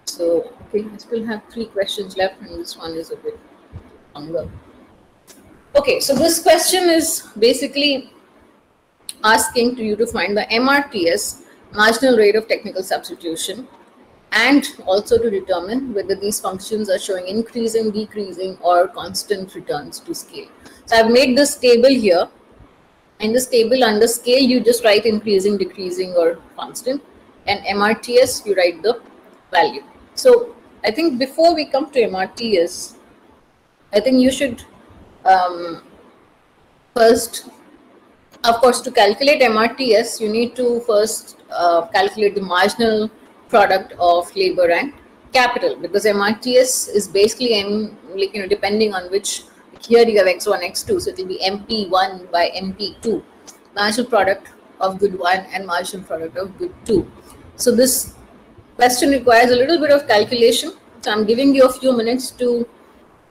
So, okay, I still have 3 questions left, and this one is a bit longer. Okay, so this question is basically asking to you to find the MRTS, marginal rate of technical substitution, and also to determine whether these functions are showing increasing, decreasing, or constant returns to scale. So I've made this table here. In this table under scale, you just write increasing, decreasing, or constant, and MRTS, you write the value. So I think before we come to MRTS, I think you should first, of course, to calculate MRTS, you need to first calculate the marginal product of labor and capital, because MRTS is basically like, depending on which, here you have X1, X2, so it will be MP1 by MP2, marginal product of good 1 and marginal product of good 2. So this question requires a little bit of calculation. So I'm giving you a few minutes to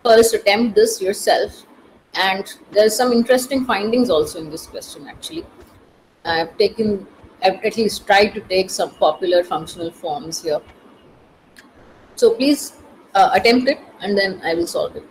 first attempt this yourself. And there's some interesting findings also in this question actually. I've at least tried to take some popular functional forms here. So please attempt it and then I will solve it.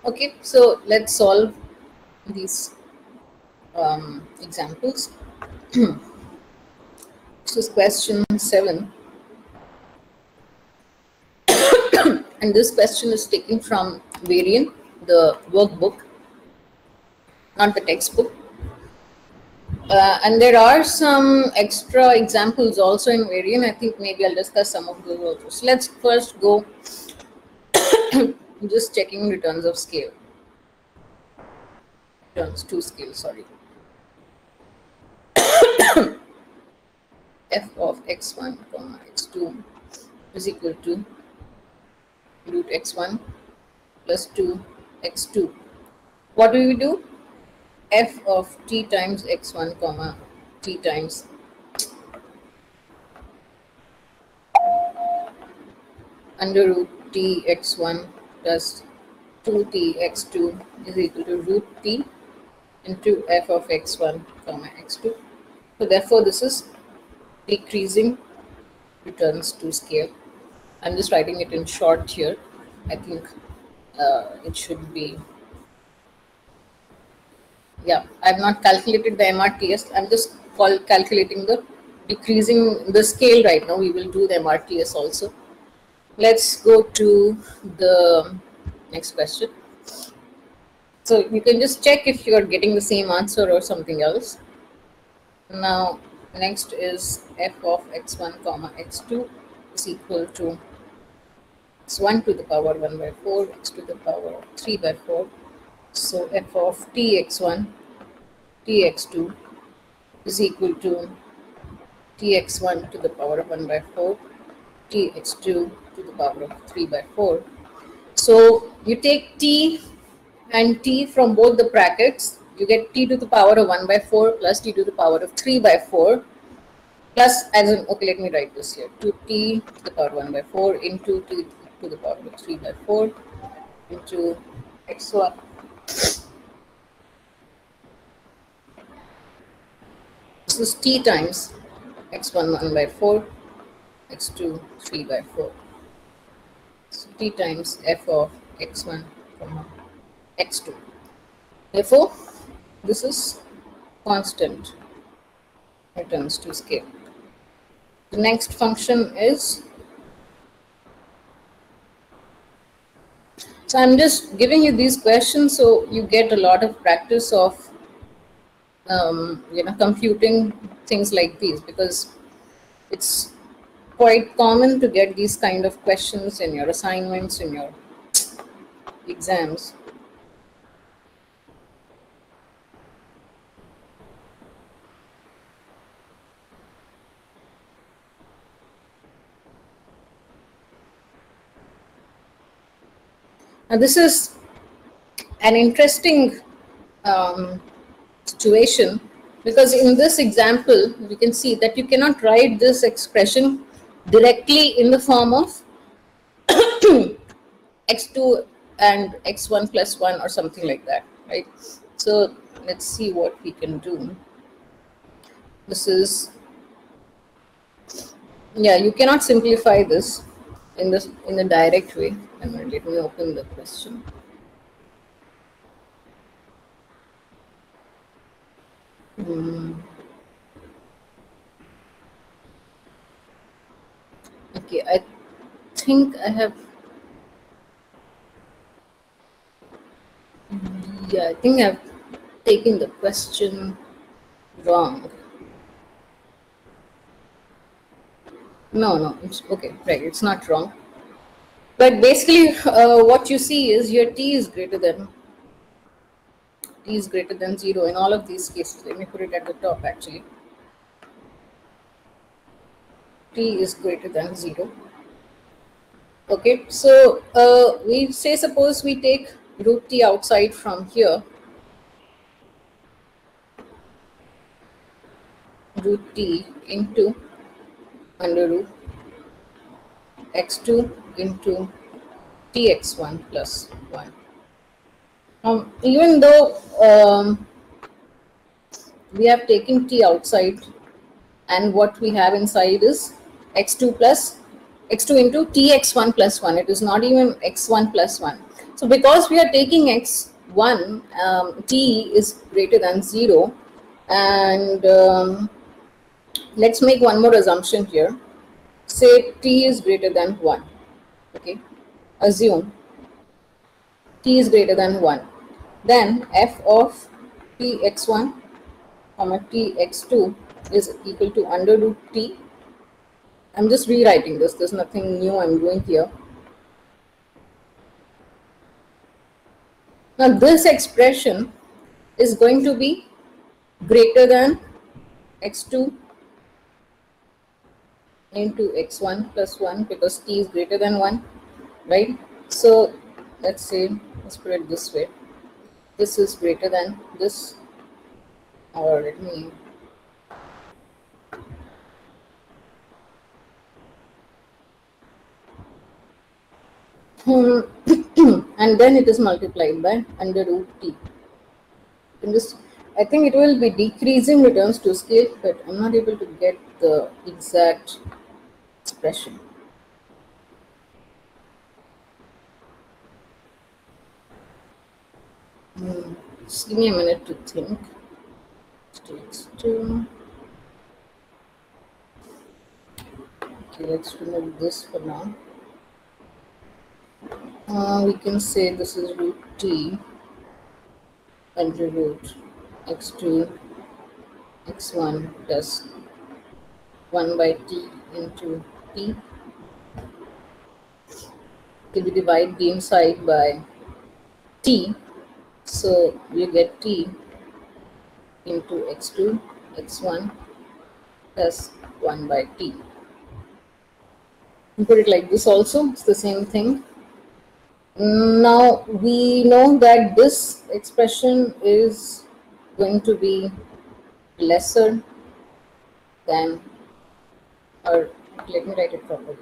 Okay, so let's solve these examples. This is question 7, and this question is taken from Varian, the workbook, not the textbook. And there are some extra examples also in Varian. I think maybe I'll discuss some of those also. So let's first go just checking returns of scale. Returns to scale, sorry. F of x1 comma x2 is equal to root x1 plus 2 x2. What do we do? F of t times x1 comma t times under root t x1 plus 2t x2 is equal to root t into f of x1 comma x2. So therefore this is decreasing returns to scale. I'm just writing it in short here. I think it should be, yeah, I've not calculated the MRTS. I'm just calculating the decreasing the scale right now. We will do the MRTS also. Let's go to the next question. So you can just check if you are getting the same answer or something else. Now, next is f of x1 comma x2 is equal to x1 to the power 1 by 4, x to the power 3 by 4. So f of tx1, tx2 is equal to tx1 to the power of 1 by 4, tx2 to the power of 3 by 4. So you take t and t from both the brackets, you get t to the power of 1 by 4 plus t to the power of 3 by 4 plus, as in, okay, let me write this here, 2t to the power 1 by 4 into t to the power of 3 by 4 into x1. This is t times x1 1 by 4, x2 3 by 4. So t times f of x1 comma x2. Therefore, this is constant returns to scale. The next function is, so I'm just giving you these questions so you get a lot of practice of computing things like these, because it's quite common to get these kind of questions in your assignments, in your exams. Now this is an interesting situation, because in this example you can see that you cannot write this expression directly in the form of x2 and x1 plus 1 or something like that, right? So let's see what we can do. This is, yeah, you cannot simplify this in the direct way. Let me open the question. Okay, I think I have, yeah, I think I've taken the question wrong. No, it's okay, right, it's not wrong. But basically what you see is your t is greater than 0 in all of these cases. Let me put it at the top actually. T is greater than 0. Okay, so we say, suppose we take root t outside from here, root t into under root x2 into tx1 plus 1. Even though we have taken t outside, and what we have inside is x2 into tx1 plus 1. It is not even x1 plus 1. So So because we are taking x1, t is greater than 0, and let's make one more assumption here. Say t is greater than 1. Okay, assume t is greater than 1. Then f of tx1 comma tx2 is equal to under root t. I'm just rewriting this. There's nothing new I'm doing here. Now this expression is going to be greater than x2 into x1 plus 1 because t is greater than 1, right? So let's put it this way. This is greater than this, or let me and then it is multiplied by under root t. I think it will be decreasing returns to scale, but I'm not able to get the exact expression. Just give me a minute to think. Okay, let's remove this for now. We can say this is root t under root x2 x1 plus 1 by t into t. If we divide the inside by t, so you get t into x2 x1 plus 1 by t. You put it like this also, it's the same thing. Now we know that this expression is going to be lesser than, or let me write it properly.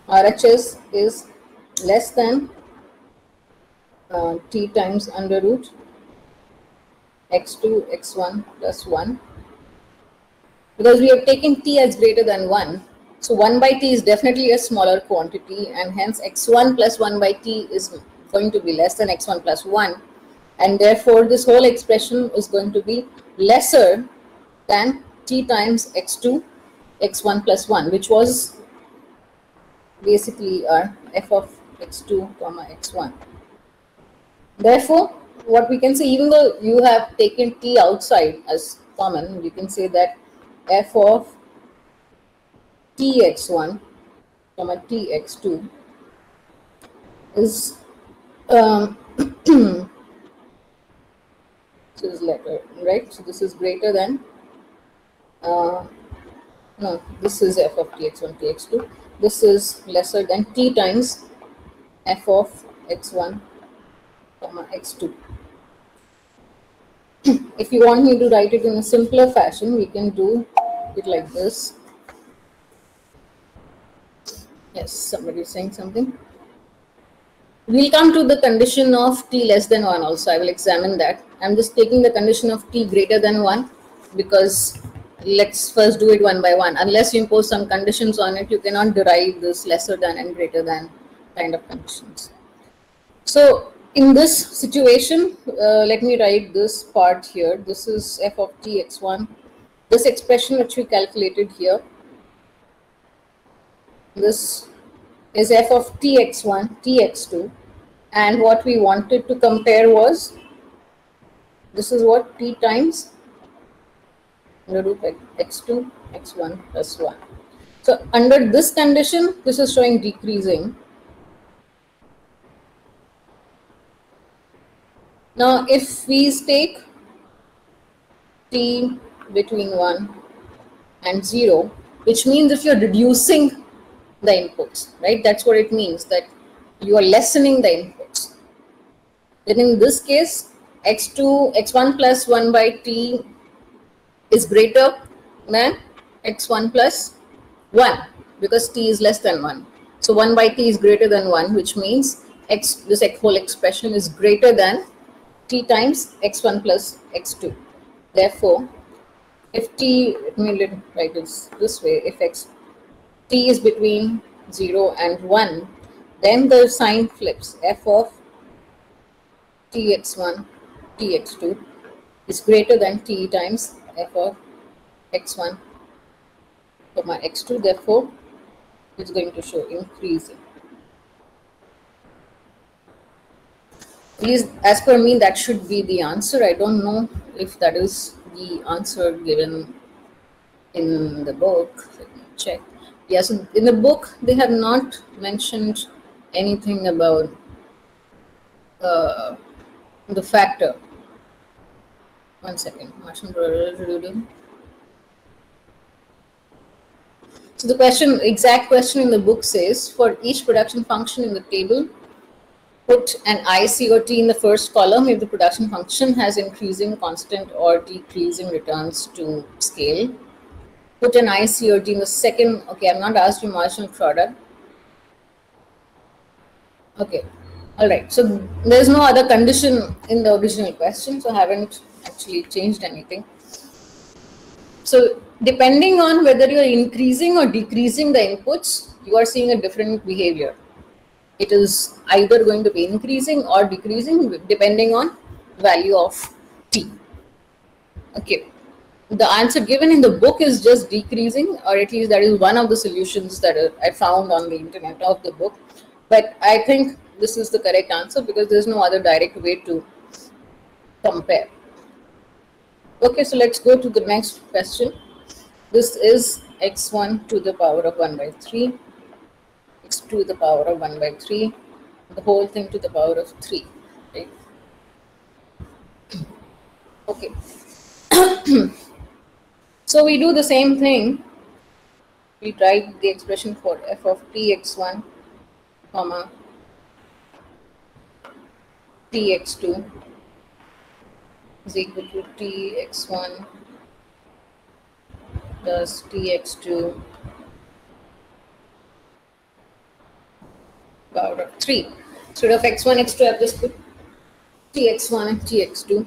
RHS is less than t times under root x2 x1 plus 1, because we have taken t as greater than 1. So 1 by t is definitely a smaller quantity, and hence x1 plus 1 by t is going to be less than x1 plus 1, and therefore this whole expression is going to be lesser than t times x2 x1 plus 1, which was basically our f of x2 comma x1. Therefore, what we can say, even though you have taken t outside as common, you can say that f of tx1 comma tx2 is so is letter, right? So this is greater than no, this is f of tx1 tx2. This is lesser than t times f of x1 comma x2. If you want me to write it in a simpler fashion, we can do it like this. Yes, somebody is saying something. We'll come to the condition of t less than 1 also. I will examine that. I'm just taking the condition of t greater than 1 because let's first do it one by one. Unless you impose some conditions on it, you cannot derive this lesser than and greater than kind of conditions. So in this situation, let me write this part here. This is f of tx1. This expression which we calculated here, this is f of tx1, tx2, and what we wanted to compare was, this is what, t times under root x2, x1 plus 1. So under this condition, this is showing decreasing. Now if we take t between 1 and 0, which means if you're reducing the inputs, right? That's what it means, that you are lessening the inputs. Then in this case, x2, x1 plus 1 by t is greater than x1 plus 1 because t is less than 1. So 1 by t is greater than 1, which means this whole expression is greater than t times x1 plus x2. Therefore, if t, let me write this way, if t is between 0 and 1, then the sign flips. F of tx1 tx2 is greater than t times f of x1 comma x2, therefore it's going to show increasing. At least as per me, that should be the answer. I don't know if that is the answer given in the book. Let me check. Yes, in the book they have not mentioned anything about the factor. One second. So the question, exact question in the book says, for each production function in the table, put an I, C, or T in the first column if the production function has increasing, constant, or decreasing returns to scale. Put an I, C, or T in the second. Okay, I'm not asked you marginal product. Okay, all right. So there's no other condition in the original question, so I haven't actually changed anything. So depending on whether you're increasing or decreasing the inputs, you are seeing a different behavior. It is either going to be increasing or decreasing depending on value of t. Okay, the answer given in the book is just decreasing, or at least that is one of the solutions that I found on the internet of the book. But I think this is the correct answer because there's no other direct way to compare. Okay, so let's go to the next question. This is x1 to the power of 1 by 3, x to the power of 1 by 3, the whole thing to the power of 3, right? Okay. So we do the same thing. We write the expression for f of tx1, comma tx2 is equal to tx1 plus tx2 power of 3. Instead of x1, x2, I've just put tx1 and tx2.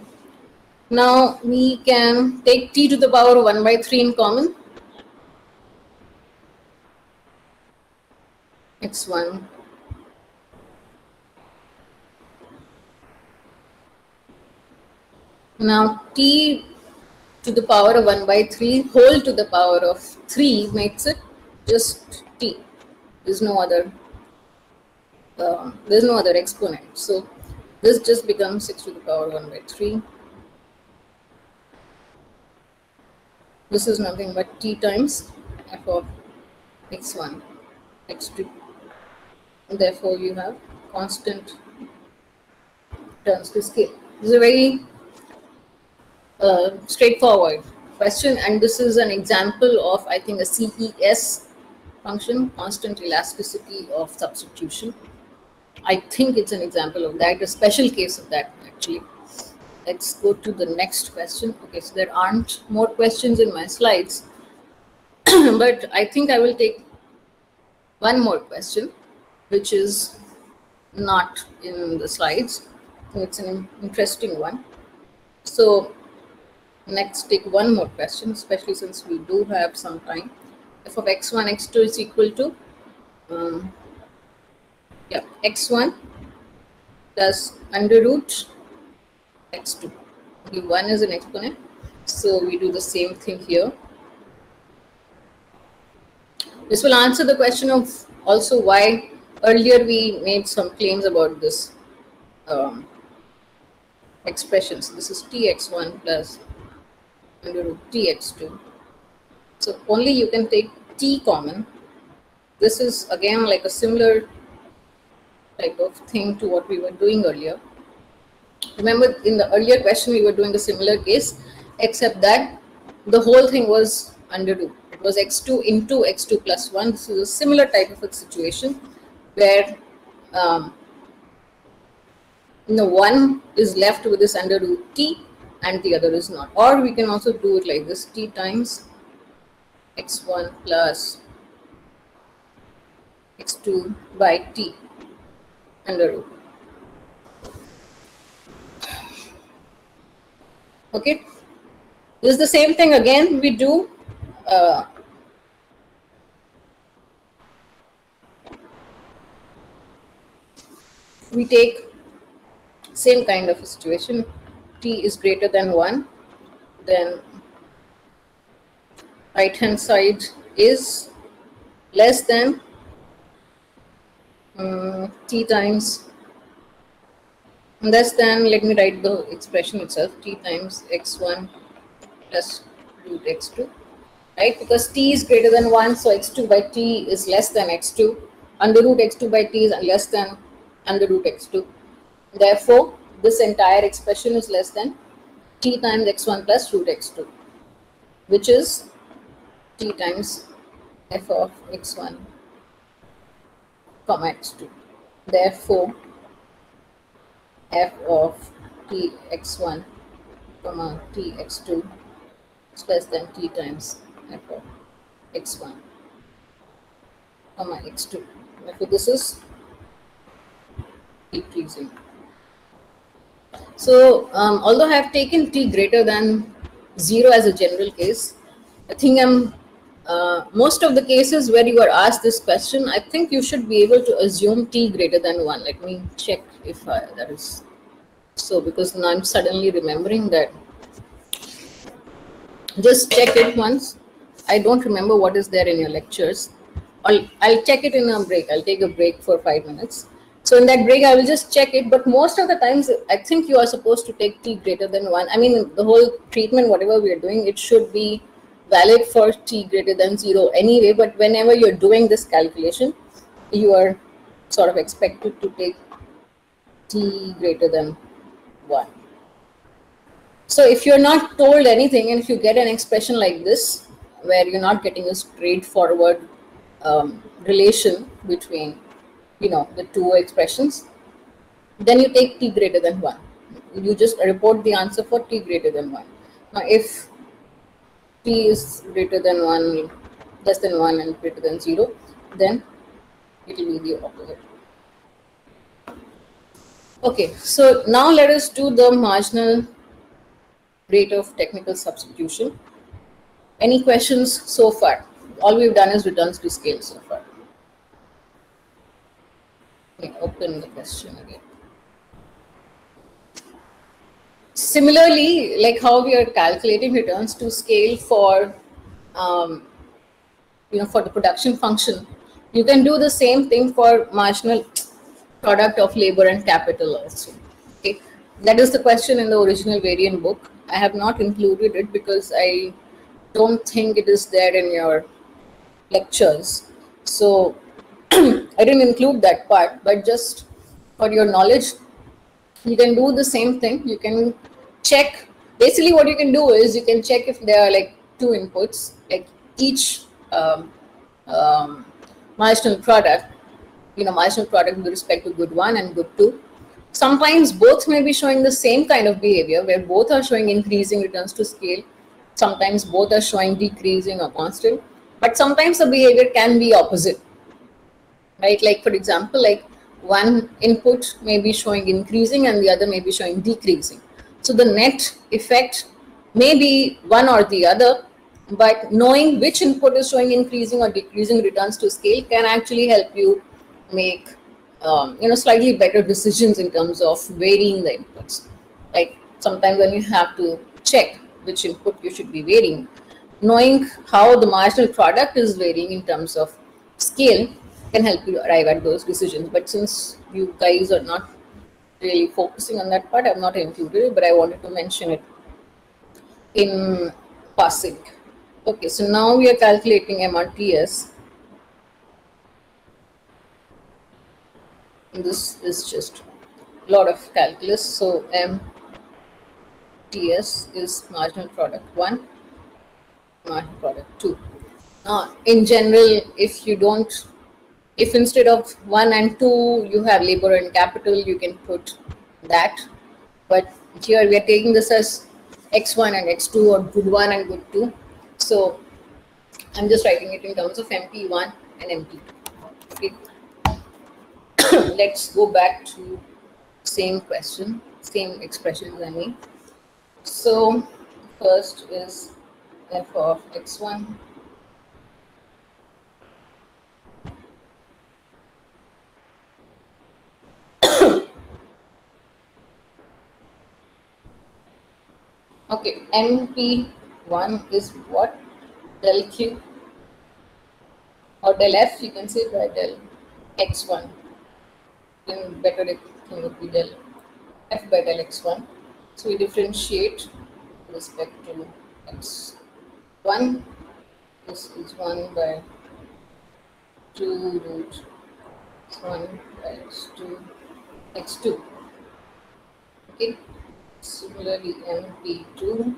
Now we can take t to the power of 1 by 3 in common. x1 now t to the power of 1 by 3 whole to the power of 3 makes it just t. There's no other exponent. So this just becomes 6 to the power 1 by 3. This is nothing but t times f of x1, x2. And therefore, you have constant turns to scale. This is a very straightforward question, and this is an example of, I think, a CES function, constant elasticity of substitution. I think it's an example of that, a special case of that, actually. Let's go to the next question. Okay, so there aren't more questions in my slides, but I think I will take one more question, which is not in the slides. So it's an interesting one. So let's take one more question, especially since we do have some time. F of x1, x2 is equal to x1 plus under root x2. Okay, 1 is an exponent, so we do the same thing here. This will answer the question of also why earlier we made some claims about this expressions. This is tx1 plus under root tx2. So only you can take t common. This is again like a similar type of thing to what we were doing earlier. Remember, in the earlier question we were doing a similar case, except that the whole thing was under root. It was x2 into x2 plus 1. This is a similar type of a situation where one is left with this under root t and the other is not. Or we can also do it like this, t times x1 plus x2 by t under root. Okay, this is the same thing again. We do we take same kind of a situation. T is greater than 1, then right hand side is less than t times, less than, let me write the expression itself, t times x1 plus root x2, right? Because t is greater than 1, so x2 by t is less than x2. Under root x2 by t is less than under root x2. Therefore, this entire expression is less than t times x1 plus root x2, which is t times f of x1 comma x2. Therefore, f of t x1 comma t x2 is less than t times f of x1 comma x2. Therefore, this is decreasing. So, although I have taken t greater than 0 as a general case, I think most of the cases where you are asked this question, I think you should be able to assume t greater than 1. Let me check if that is so, because now I'm suddenly remembering that. Just check it once. I don't remember what is there in your lectures. I'll check it in a break. I'll take a break for 5 minutes. So in that break, I will just check it. But most of the times, I think you are supposed to take t greater than 1. I mean, the whole treatment, whatever we are doing, it should be valid for t greater than 0 anyway. But whenever you're doing this calculation, you are sort of expected to take t greater than 1. So if you're not told anything, and if you get an expression like this, where you're not getting a straightforward relation between, the two expressions, then you take t greater than 1. You just report the answer for t greater than 1. Now, if t is greater than 1, less than 1, and greater than 0, then it will be the opposite. Okay, so now let us do the marginal rate of technical substitution. Any questions so far? All we've done is returns to scale so far. Let me open the question again. Similarly, like how we are calculating returns to scale for, for the production function, you can do the same thing for marginal product of labor and capital also. Okay, that is the question in the original variant book. I have not included it because I don't think it is there in your lectures. So I didn't include that part, but just for your knowledge, you can do the same thing. You can check. Basically, what you can do is you can check if there are like two inputs, like each marginal product, marginal product with respect to good 1 and good 2. Sometimes both may be showing the same kind of behavior, where both are showing increasing returns to scale. Sometimes both are showing decreasing or constant. But sometimes the behavior can be opposite, right? Like, for example, like one input may be showing increasing and the other may be showing decreasing. So the net effect may be one or the other, but knowing which input is showing increasing or decreasing returns to scale can actually help you make slightly better decisions in terms of varying the inputs. Like sometimes when you have to check which input you should be varying, knowing how the marginal product is varying in terms of scale can help you arrive at those decisions. But since you guys are not really focusing on that part, I've not included it, but I wanted to mention it in passing. Okay, so now we are calculating MRTS. This is just a lot of calculus. So MTS is marginal product 1, marginal product 2. In general, if instead of 1 and 2 you have labor and capital, you can put that. But here we are taking this as x1 and x2, or good 1 and good 2. So I'm just writing it in terms of MP1 and MP2. Okay. Let's go back to same question, same expressions I mean. So first is f of x1 Okay, MP1 is what? Del Q or del F, you can say by del X1. Then better it would be del F by del X1. So we differentiate with respect to X1. This is 1 by 2 root 1 by X2. Okay. Similarly, MP2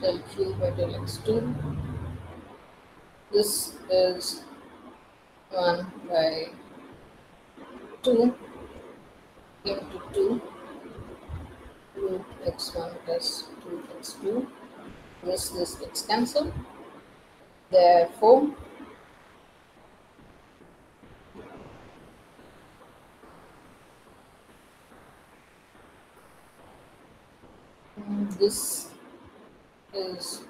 del Q by del X2. This is 1 by 2 into 2 root x1 plus 2x2. This gets cancelled. Therefore, this is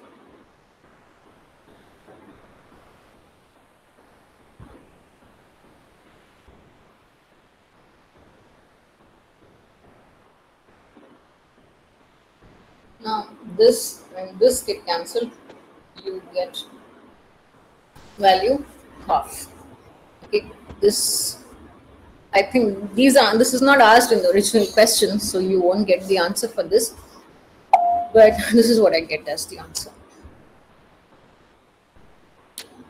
now this, when this get cancelled, you get value half. Okay, this, I think this is not asked in the original question, so you won't get the answer for this, but this is what I get as the answer.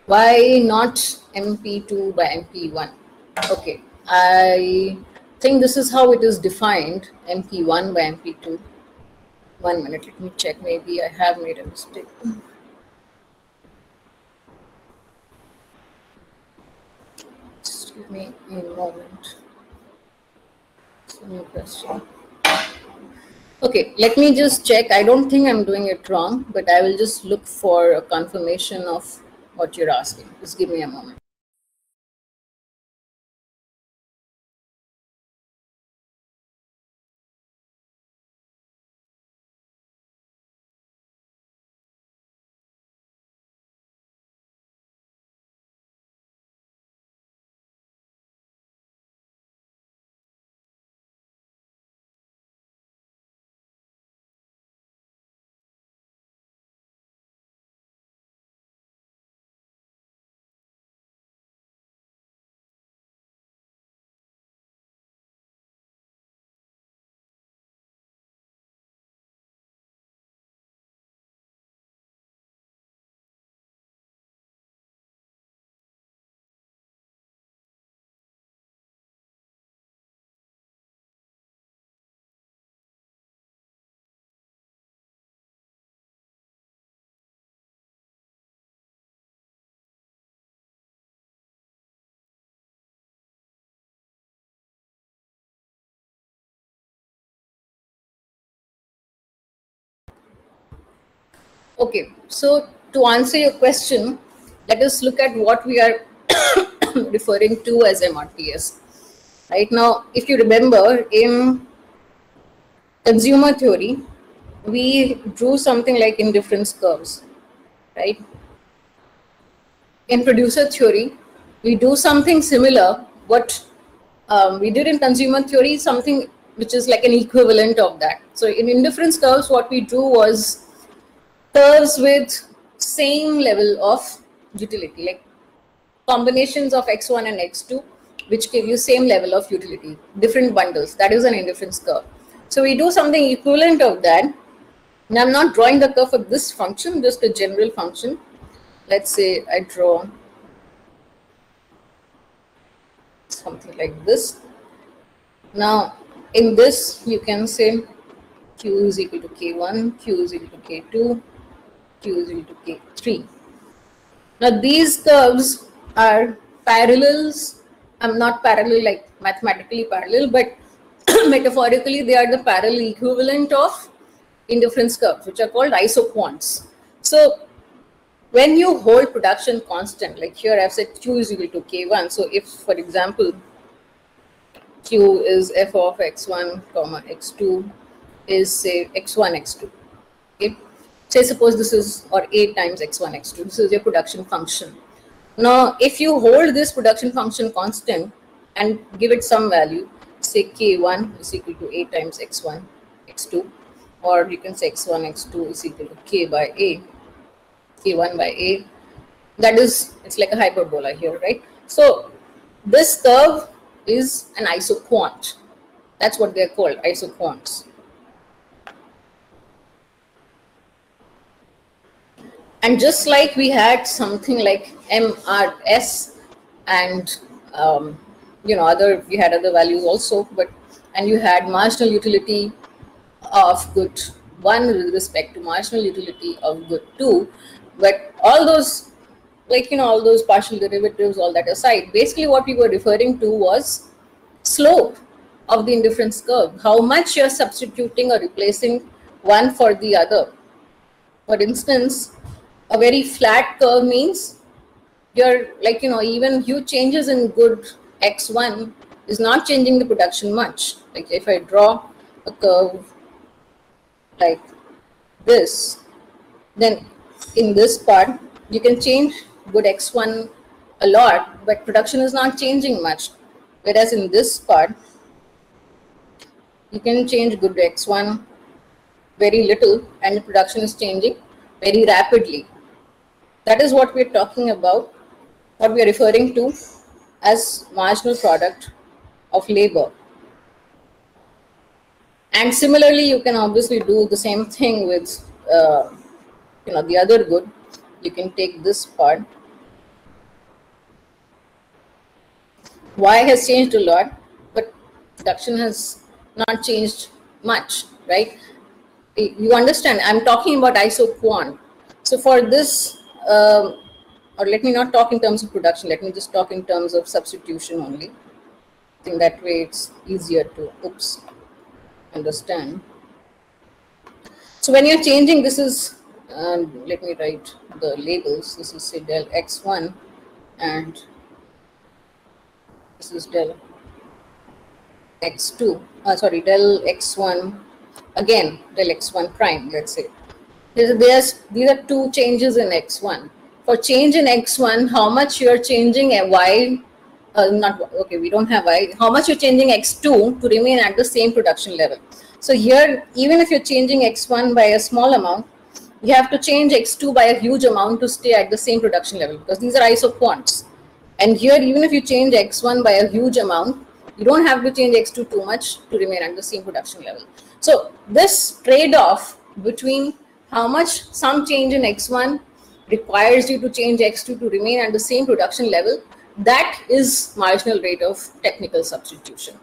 Why not MP2 by MP1? Okay, I think this is how it is defined, MP1 by MP2. 1 minute, let me check, maybe I have made a mistake. Just give me a moment. It's a new question. Okay, let me just check. I don't think I'm doing it wrong, but I will just look for a confirmation of what you're asking. Just give me a moment. Okay, so to answer your question, let us look at what we are referring to as MRTS. Right now, if you remember, in consumer theory, we drew something like indifference curves, right? In producer theory, we do something similar. What we did in consumer theory, something which is like an equivalent of that. So in indifference curves, what we drew was curves with same level of utility, like combinations of x1 and x2, which give you same level of utility, different bundles. That is an indifference curve. So we do something equivalent of that. Now I'm not drawing the curve for this function, just a general function. Let's say I draw something like this. Now in this, you can say q is equal to k1, q is equal to k2, q is equal to k3. Now these curves are parallels. I'm not parallel like mathematically parallel, but metaphorically they are the parallel equivalent of indifference curves, which are called isoquants. So when you hold production constant, like here I've said q is equal to k1. So if, for example, q is f of x1 comma x2 is say x1 x2. Okay, say suppose this is, or a times x1 x2. This is your production function. Now, if you hold this production function constant and give it some value, say k1 is equal to a times x1 x2, or you can say x1, x2 is equal to k by a, k1 by a. That is, it's like a hyperbola here, right? So this curve is an isoquant. That's what they're called, isoquants. And just like we had something like MRS and other, we had other values also, and you had marginal utility of good 1 with respect to marginal utility of good 2, but all those, like all those partial derivatives, all that aside, basically what we were referring to was slope of the indifference curve, how much you're substituting or replacing one for the other. For instance, a very flat curve means you're like, even huge changes in good x1 is not changing the production much. Like if I draw a curve like this, then in this part, you can change good x1 a lot, but production is not changing much. Whereas in this part, you can change good x1 very little and the production is changing very rapidly. That is what we're talking about, what we are referring to as marginal product of labor. And similarly, you can obviously do the same thing with the other good. You can take this part. Y has changed a lot, but production has not changed much, right? You understand, I'm talking about isoquant. So for this, or let me not talk in terms of production, let me just talk in terms of substitution only. I think that way it's easier to understand. So when you're changing, this is, let me write the labels. This is say del x1 and this is del x2, del x1, again del x1 prime, let's say. These are two changes in x1. For change in x1, how much you're changing a y, we don't have y, how much you're changing x2 to remain at the same production level. So here, even if you're changing x1 by a small amount, you have to change x2 by a huge amount to stay at the same production level, because these are isoquants. And here, even if you change x1 by a huge amount, you don't have to change x2 too much to remain at the same production level. So this trade-off between how much some change in x1 requires you to change x2 to remain at the same production level, that is marginal rate of technical substitution.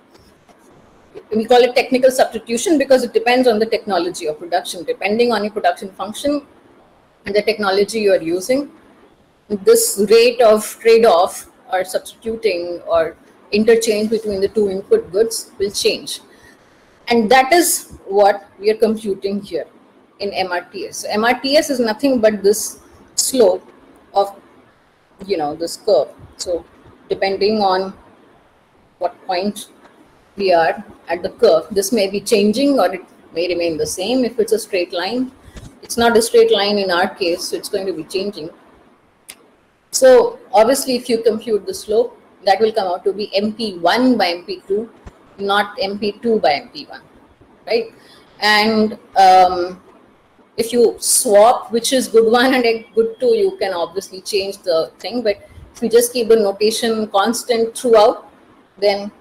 We call it technical substitution because it depends on the technology of production. Depending on your production function and the technology you are using, this rate of trade-off or substituting or interchange between the two input goods will change. And that is what we are computing here in MRTS. So MRTS is nothing but this slope of this curve. So depending on what point we are at the curve, this may be changing or it may remain the same. If it's a straight line, it's not a straight line in our case, so it's going to be changing. So obviously if you compute the slope, that will come out to be MP1 by MP2, not MP2 by MP1, right? And if you swap which is good 1 and good 2, you can obviously change the thing, but if you just keep the notation constant throughout, then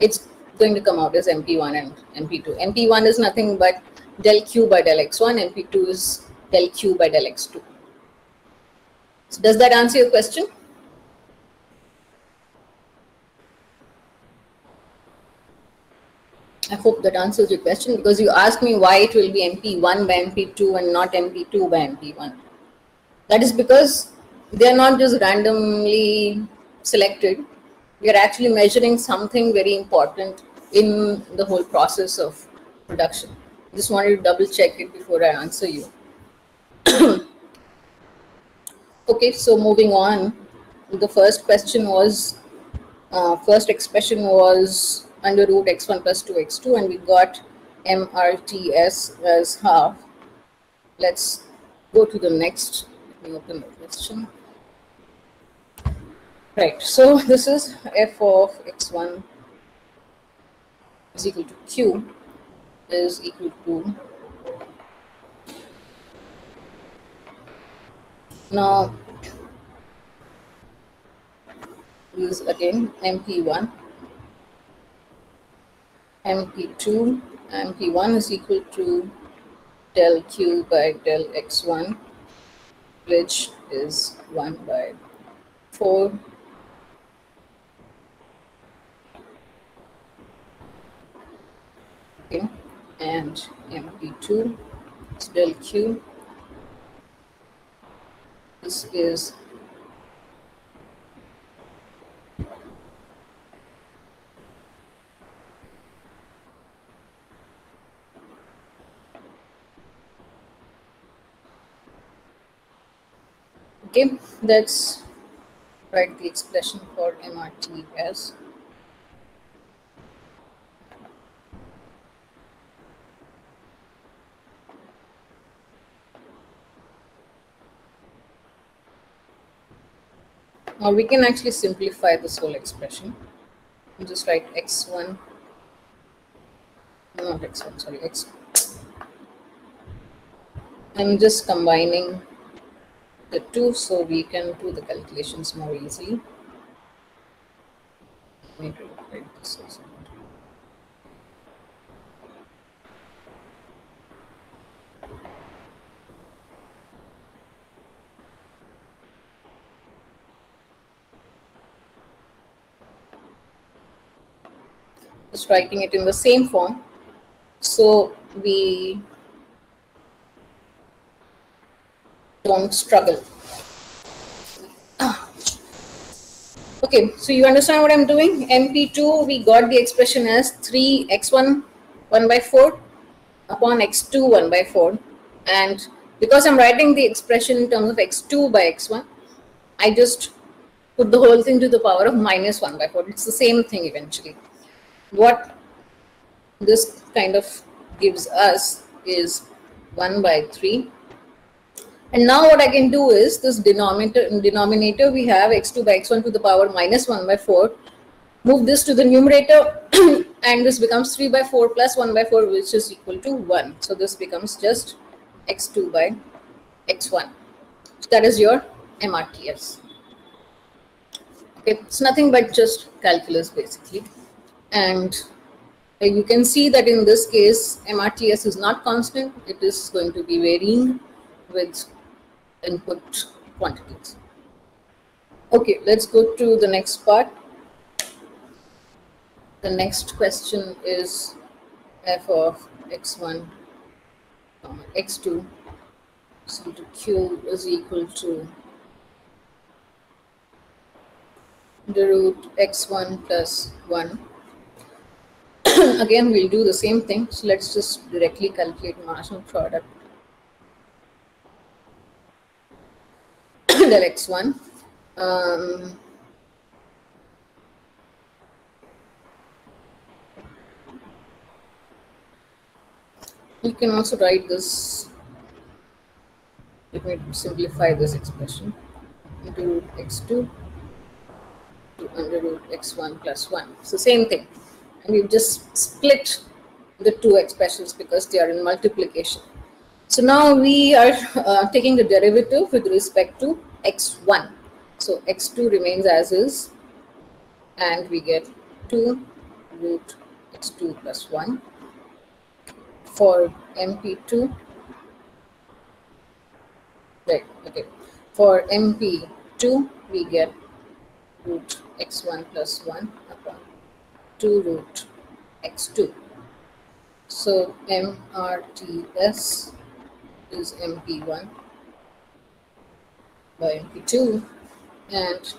it's going to come out as MP1 and MP2. MP1 is nothing but del Q by del X1, MP2 is del Q by del X2. So does that answer your question? I hope that answers your question, because you asked me why it will be MP1 by MP2 and not MP2 by MP1. That is because they are not just randomly selected. We are actually measuring something very important in the whole process of production. Just wanted to double check it before I answer you. Okay, so moving on. The first question was, first expression was under root x1 plus 2x2, and we got MRTS as half. Let's go to the next. Let me open the question. Right, so this is f of x1 is equal to q is equal to Now use again MP1, MP2, MP1 is equal to del Q by del X1, which is 1 by 4. Okay, and MP2 is del Q. This is okay. Let's write the expression for MRT as now we can actually simplify this whole expression. Just write x1, not x1, sorry, x. I'm just combining the two so we can do the calculations more easily. Let me write this also. Just writing it in the same form so we don't struggle. Okay, so you understand what I'm doing? MP2, we got the expression as 3x1 1 by 4 upon x2 1 by 4. And because I'm writing the expression in terms of x2 by x1, I just put the whole thing to the power of minus 1 by 4. It's the same thing eventually. What this kind of gives us is 1 by 3. And now what I can do is this denominator we have x2 by x1 to the power minus 1 by 4. Move this to the numerator and this becomes 3 by 4 plus 1 by 4, which is equal to 1. So this becomes just x2 by x1. So that is your MRTS. Okay, it's nothing but just calculus basically. And you can see that in this case, MRTS is not constant. It is going to be varying with input quantities. Okay, let's go to the next part. The next question is f of x1, x2, so to q is equal to the root x1 plus 1. Again, we'll do the same thing. So let's just directly calculate marginal product del x1. You can also write this. Let me simplify this expression into root x2 to under root x1 plus 1. So same thing. And we've just split the two expressions because they are in multiplication. So now we are taking the derivative with respect to x1. So x2 remains as is, and we get 2 root x2 plus 1. For MP2, right, okay. For MP2, we get root x1 plus 1 upon 2 root x2. So MRTS is MP1 by MP2. And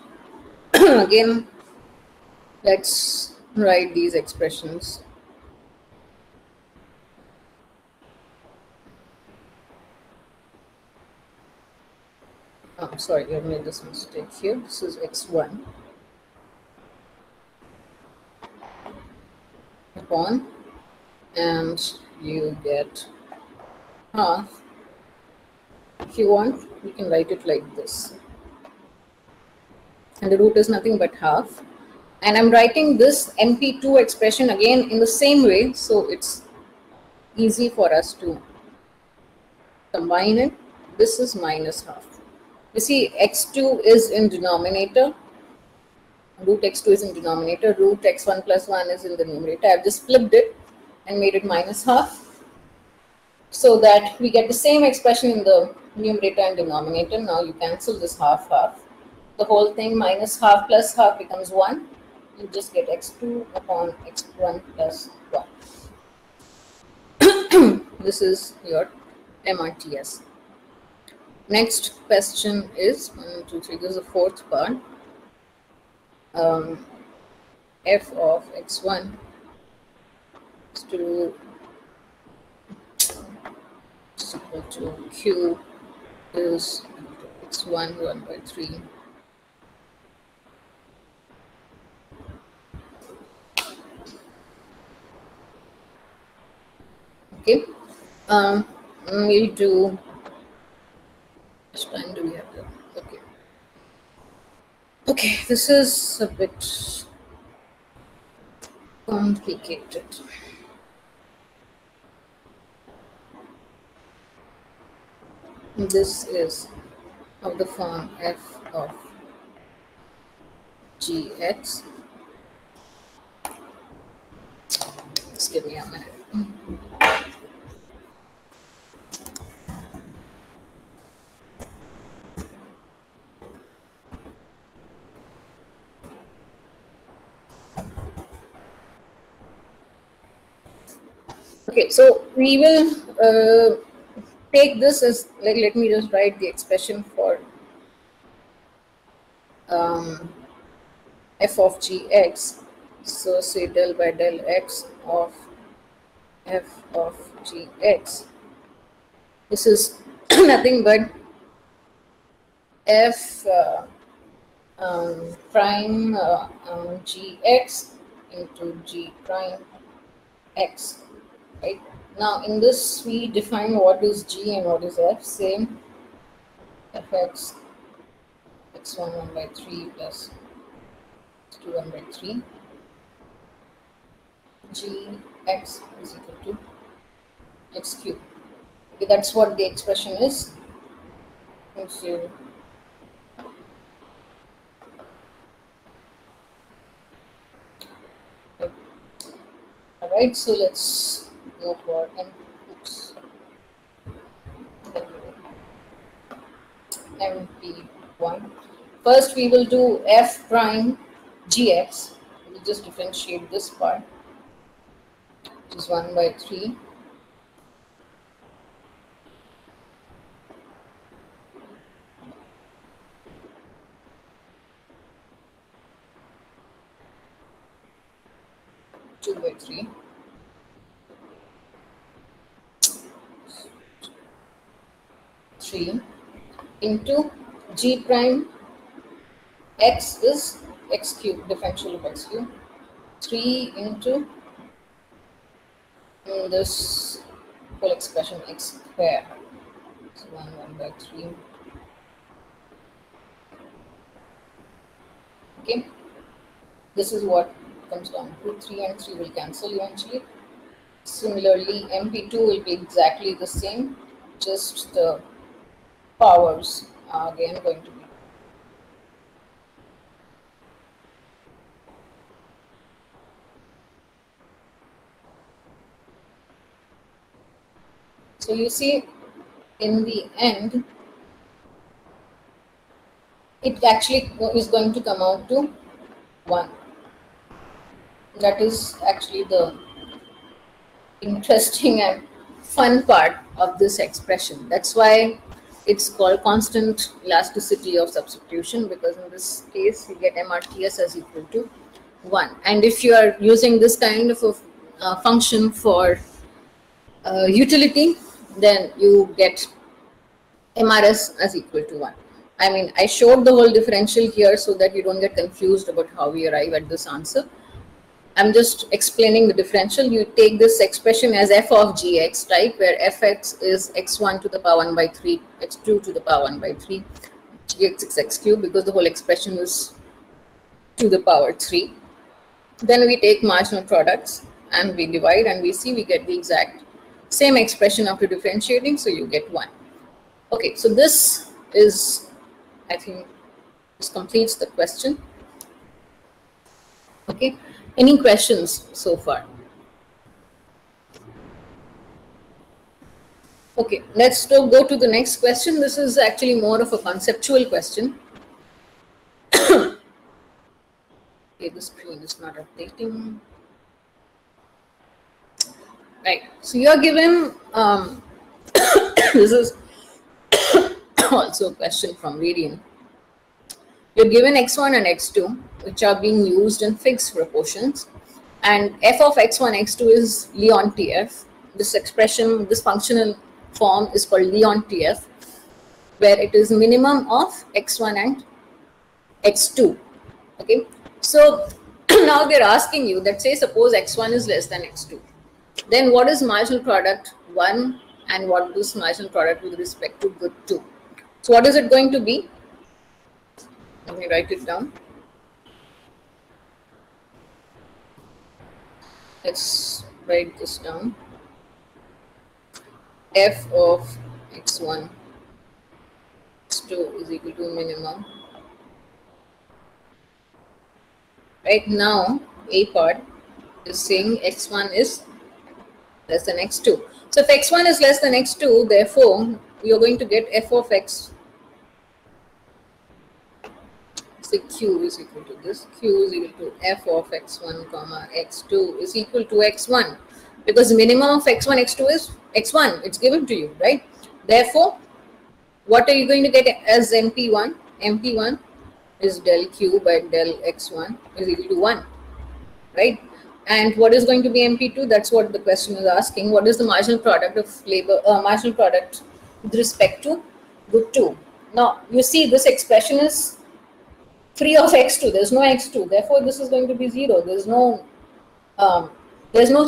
again, let's write these expressions. Oh, sorry, I made this mistake here. This is x1 upon, and you get half. If you want, you can write it like this. And the root is nothing but half. And I'm writing this MP2 expression again in the same way, so it's easy for us to combine it. This is minus half. You see, x2 is in denominator, root x2 is in denominator, root x1 plus 1 is in the numerator. I've just flipped it and made it minus half so that we get the same expression in the numerator and denominator. Now you cancel this half half. The whole thing minus half plus half becomes 1. You just get x2 upon x1 plus 1. This is your MRTS. Next question is 1, 2, 3. This is the fourth part. F of x1 is equal to q is x1 1 by 3. Okay. We'll do. How much time do we have there? Okay. Okay, this is a bit complicated. This is of the form f of gx. Just give me a minute. Okay, so we will take this as, like, let me just write the expression for f of gx. So say del by del x of f of gx. This is nothing but f prime gx into g prime x. Right. Now in this we define what is g and what is f. Same, fx x1 1 by 3 plus x2 1 by 3. Gx is equal to x cube. Okay, that's what the expression is. So all right, so let's go for MP1. First we will do f prime gx. We'll just differentiate this part, which is 1 by 3. By 3. Into g prime x is x cube, differential of x cube. 3 into this whole expression x square. So 1 by 3. Okay, this is what comes down to. 3 and 3 will cancel eventually. Similarly, MP2 will be exactly the same, just the powers are again going to be. So you see, in the end, it actually is going to come out to 1. That is actually the interesting and fun part of this expression. That's why it's called constant elasticity of substitution, because in this case you get MRTS as equal to 1. And if you are using this kind of a function for utility, then you get MRS as equal to 1. I mean, I showed the whole differential here so that you don't get confused about how we arrive at this answer. I'm just explaining the differential. You take this expression as f of gx, right, where fx is x1 to the power 1 by 3, x2 to the power 1 by 3, gx is x cube, because the whole expression is to the power 3. Then we take marginal products and we divide, and we see we get the exact same expression after differentiating, so you get 1. Okay, so this is I think this completes the question. Okay, any questions so far? Okay, let's go to the next question. This is actually more of a conceptual question. Okay, the screen is not updating. Right, so you're given, this is also a question from Radian. You're given x1 and x2, which are being used in fixed proportions, and f of x1, x2 is Leontief. This expression, this functional form is called Leontief, where it is minimum of x1 and x2. Okay, so now they're asking you that, say, suppose x1 is less than x2. Then what is marginal product 1 and what is marginal product with respect to good 2? So what is it going to be? Let me write it down. Let's write this down. F of x1, x2 is equal to minimum. Right now, A part is saying x1 is less than x2. So if x1 is less than x2, therefore, you're going to get f of x. So q is equal to this. Q is equal to f of x1 comma x2 is equal to x1, because minimum of x1 x2 is x1. It's given to you, right? Therefore, what are you going to get as MP1? MP1 is del q by del x1 is equal to 1, right? And what is going to be MP2? That's what the question is asking. What is the marginal product of labor, marginal product with respect to good 2? Now, you see this expression is free of x2. There's no x2. Therefore, this is going to be 0. There's no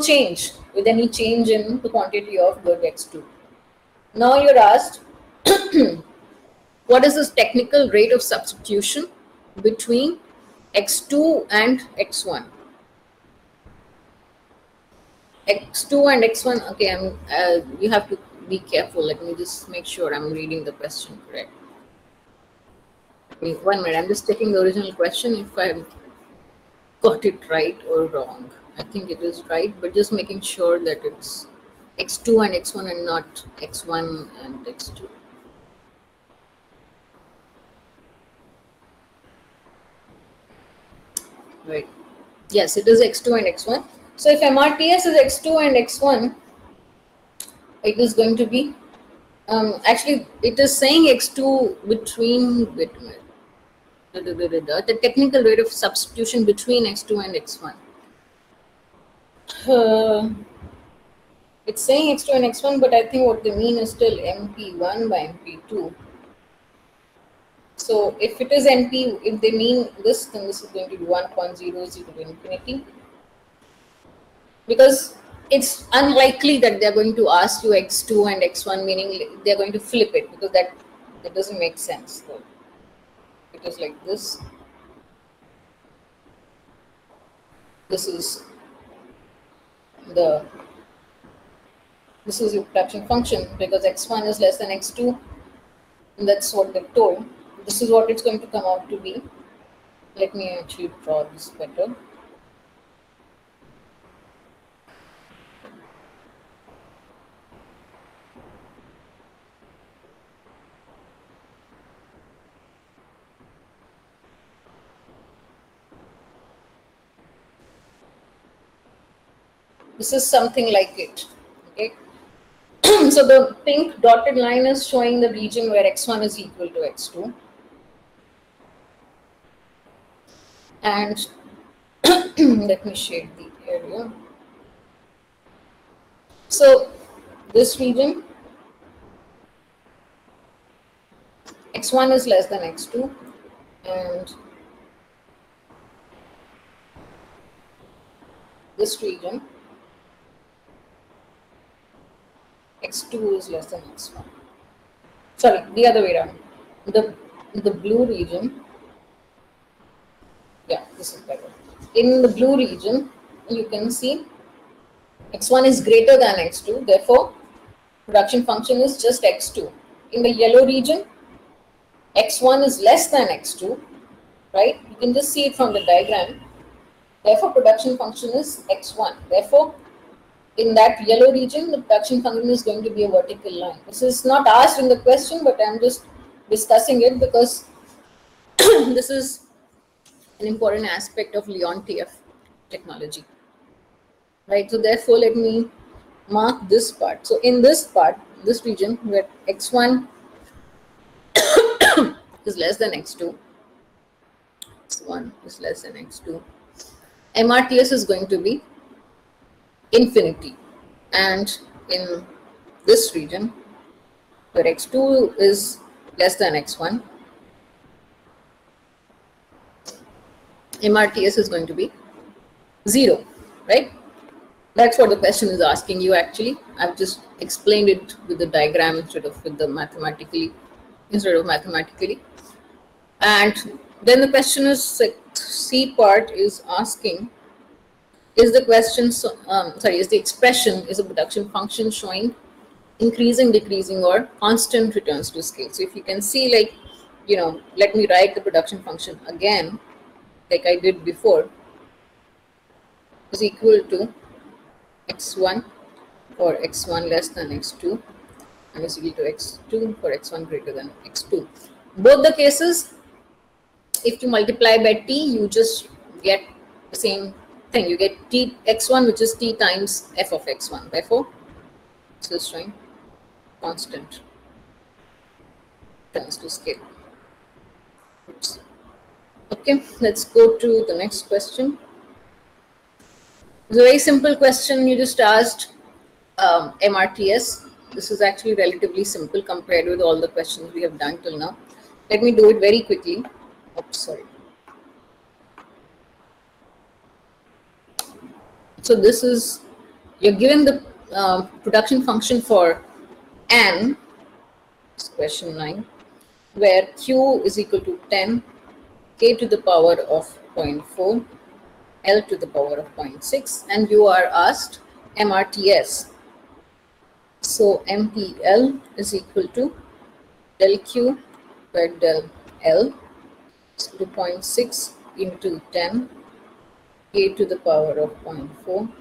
change with any change in the quantity of good x2. Now you're asked, what is this technical rate of substitution between x2 and x1? x2 and x1. Okay, you have to be careful. Let me just make sure I'm reading the question correct. 1 minute. I'm just checking the original question if I got it right or wrong. I think it is right, but just making sure that it's x2 and x1 and not x1 and x2. Right. Yes, it is x2 and x1. So if MRTS is x2 and x1, it is going to be, actually it is saying x2 between, wait a minute, the technical rate of substitution between x2 and x1. It's saying x2 and x1, but I think what they mean is still MP1 by MP2. So if it is MP, if they mean this, then this is going to be 1.0 is equal to infinity. Because it's unlikely that they're going to ask you x2 and x1, meaning they're going to flip it, because that doesn't make sense. So it is like this. This is your production function, because x1 is less than x2. And that's what they've told. This is what it's going to come out to be. Let me actually draw this better. This is something like it. Okay. So the pink dotted line is showing the region where x1 is equal to x2. And let me shade the area. So this region, x1 is less than x2, and this region, x2 is less than x1. Sorry, the other way around. The blue region, yeah, this is better. In the blue region, you can see x1 is greater than x2, therefore production function is just x2. In the yellow region, x1 is less than x2, right? You can just see it from the diagram. Therefore, production function is x1. Therefore, in that yellow region, the production function is going to be a vertical line. This is not asked in the question, but I'm just discussing it because this is an important aspect of Leontief technology, right? So therefore, let me mark this part. So in this part, this region where x1 is less than x2, x1 is less than x2, MRTS is going to be infinity. And in this region where x2 is less than x1, MRTS is going to be 0, right? That's what the question is asking you actually. I've just explained it with the diagram instead of mathematically. And then the question is, C part is asking, is the question, is the expression, is a production function showing increasing, decreasing, or constant returns to scale? So if you can see, like, let me write the production function again, like I did before, is equal to x1 for x1 less than x2 and is equal to x2 for x1 greater than x2. Both the cases, if you multiply by t, you just get the same thing. You get t x1, which is t times f of x1. Therefore, this is showing constant returns to scale. Oops. Okay, let's go to the next question. It's a very simple question. You just asked MRTS. This is actually relatively simple compared with all the questions we have done till now. Let me do it very quickly. Oops, sorry. So this is, you're given the production function for n, it's question 9, where q is equal to 10, k to the power of 0.4, L to the power of 0.6, and you are asked MRTS. So MPL is equal to del Q by del L, so 0.6 into 10, K to the power of 0.4,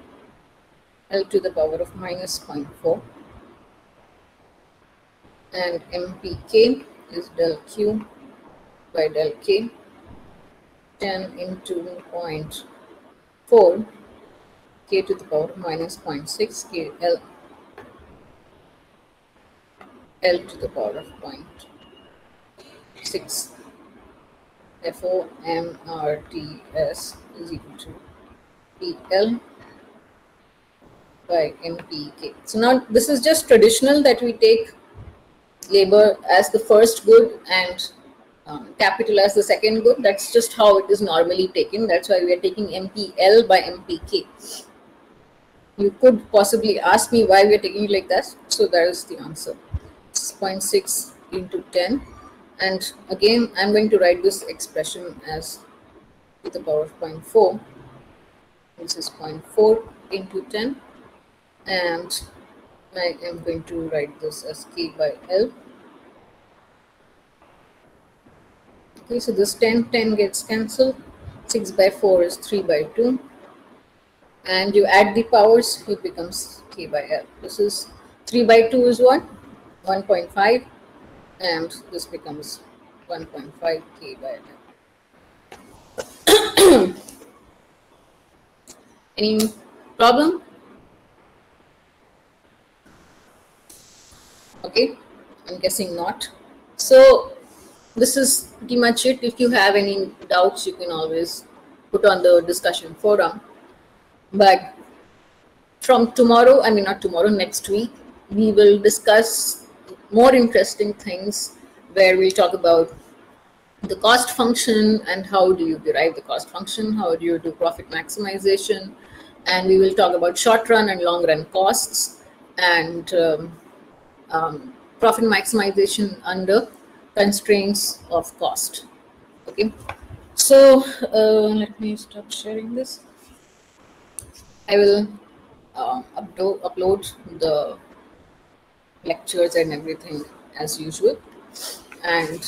L to the power of minus 0.4, and MPK is del Q by del K, 10 into 0.4, K to the power of minus 0.6, K L to the power of 0.6. Therefore, MRTS is equal to PL by MPK. So now this is just traditional that we take labor as the first good and capital as the second good. That's just how it is normally taken. That's why we are taking MPL by MPK. You could possibly ask me why we are taking it like that. So that is the answer. 0.6 into 10, and again I'm going to write this expression as to the power of 0.4. This is 0.4 into 10, and I am going to write this as K by L. Okay, so this 10 gets cancelled. 6 by 4 is 3 by 2, and you add the powers, it becomes K by L. This is 3 by 2 is what? 1.5, and this becomes 1.5 K by L. Any problem? Okay, I'm guessing not. So this is pretty much it. If you have any doubts, you can always put on the discussion forum. But from tomorrow, I mean not tomorrow, next week, we will discuss more interesting things where we'll talk about the cost function and how do you derive the cost function, how do you do profit maximization, and we will talk about short run and long run costs and profit maximization under constraints of cost. Okay, so let me stop sharing this. I will upload the lectures and everything as usual, and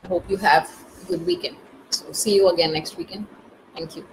hope you have a good weekend. So see you again next weekend. Thank you.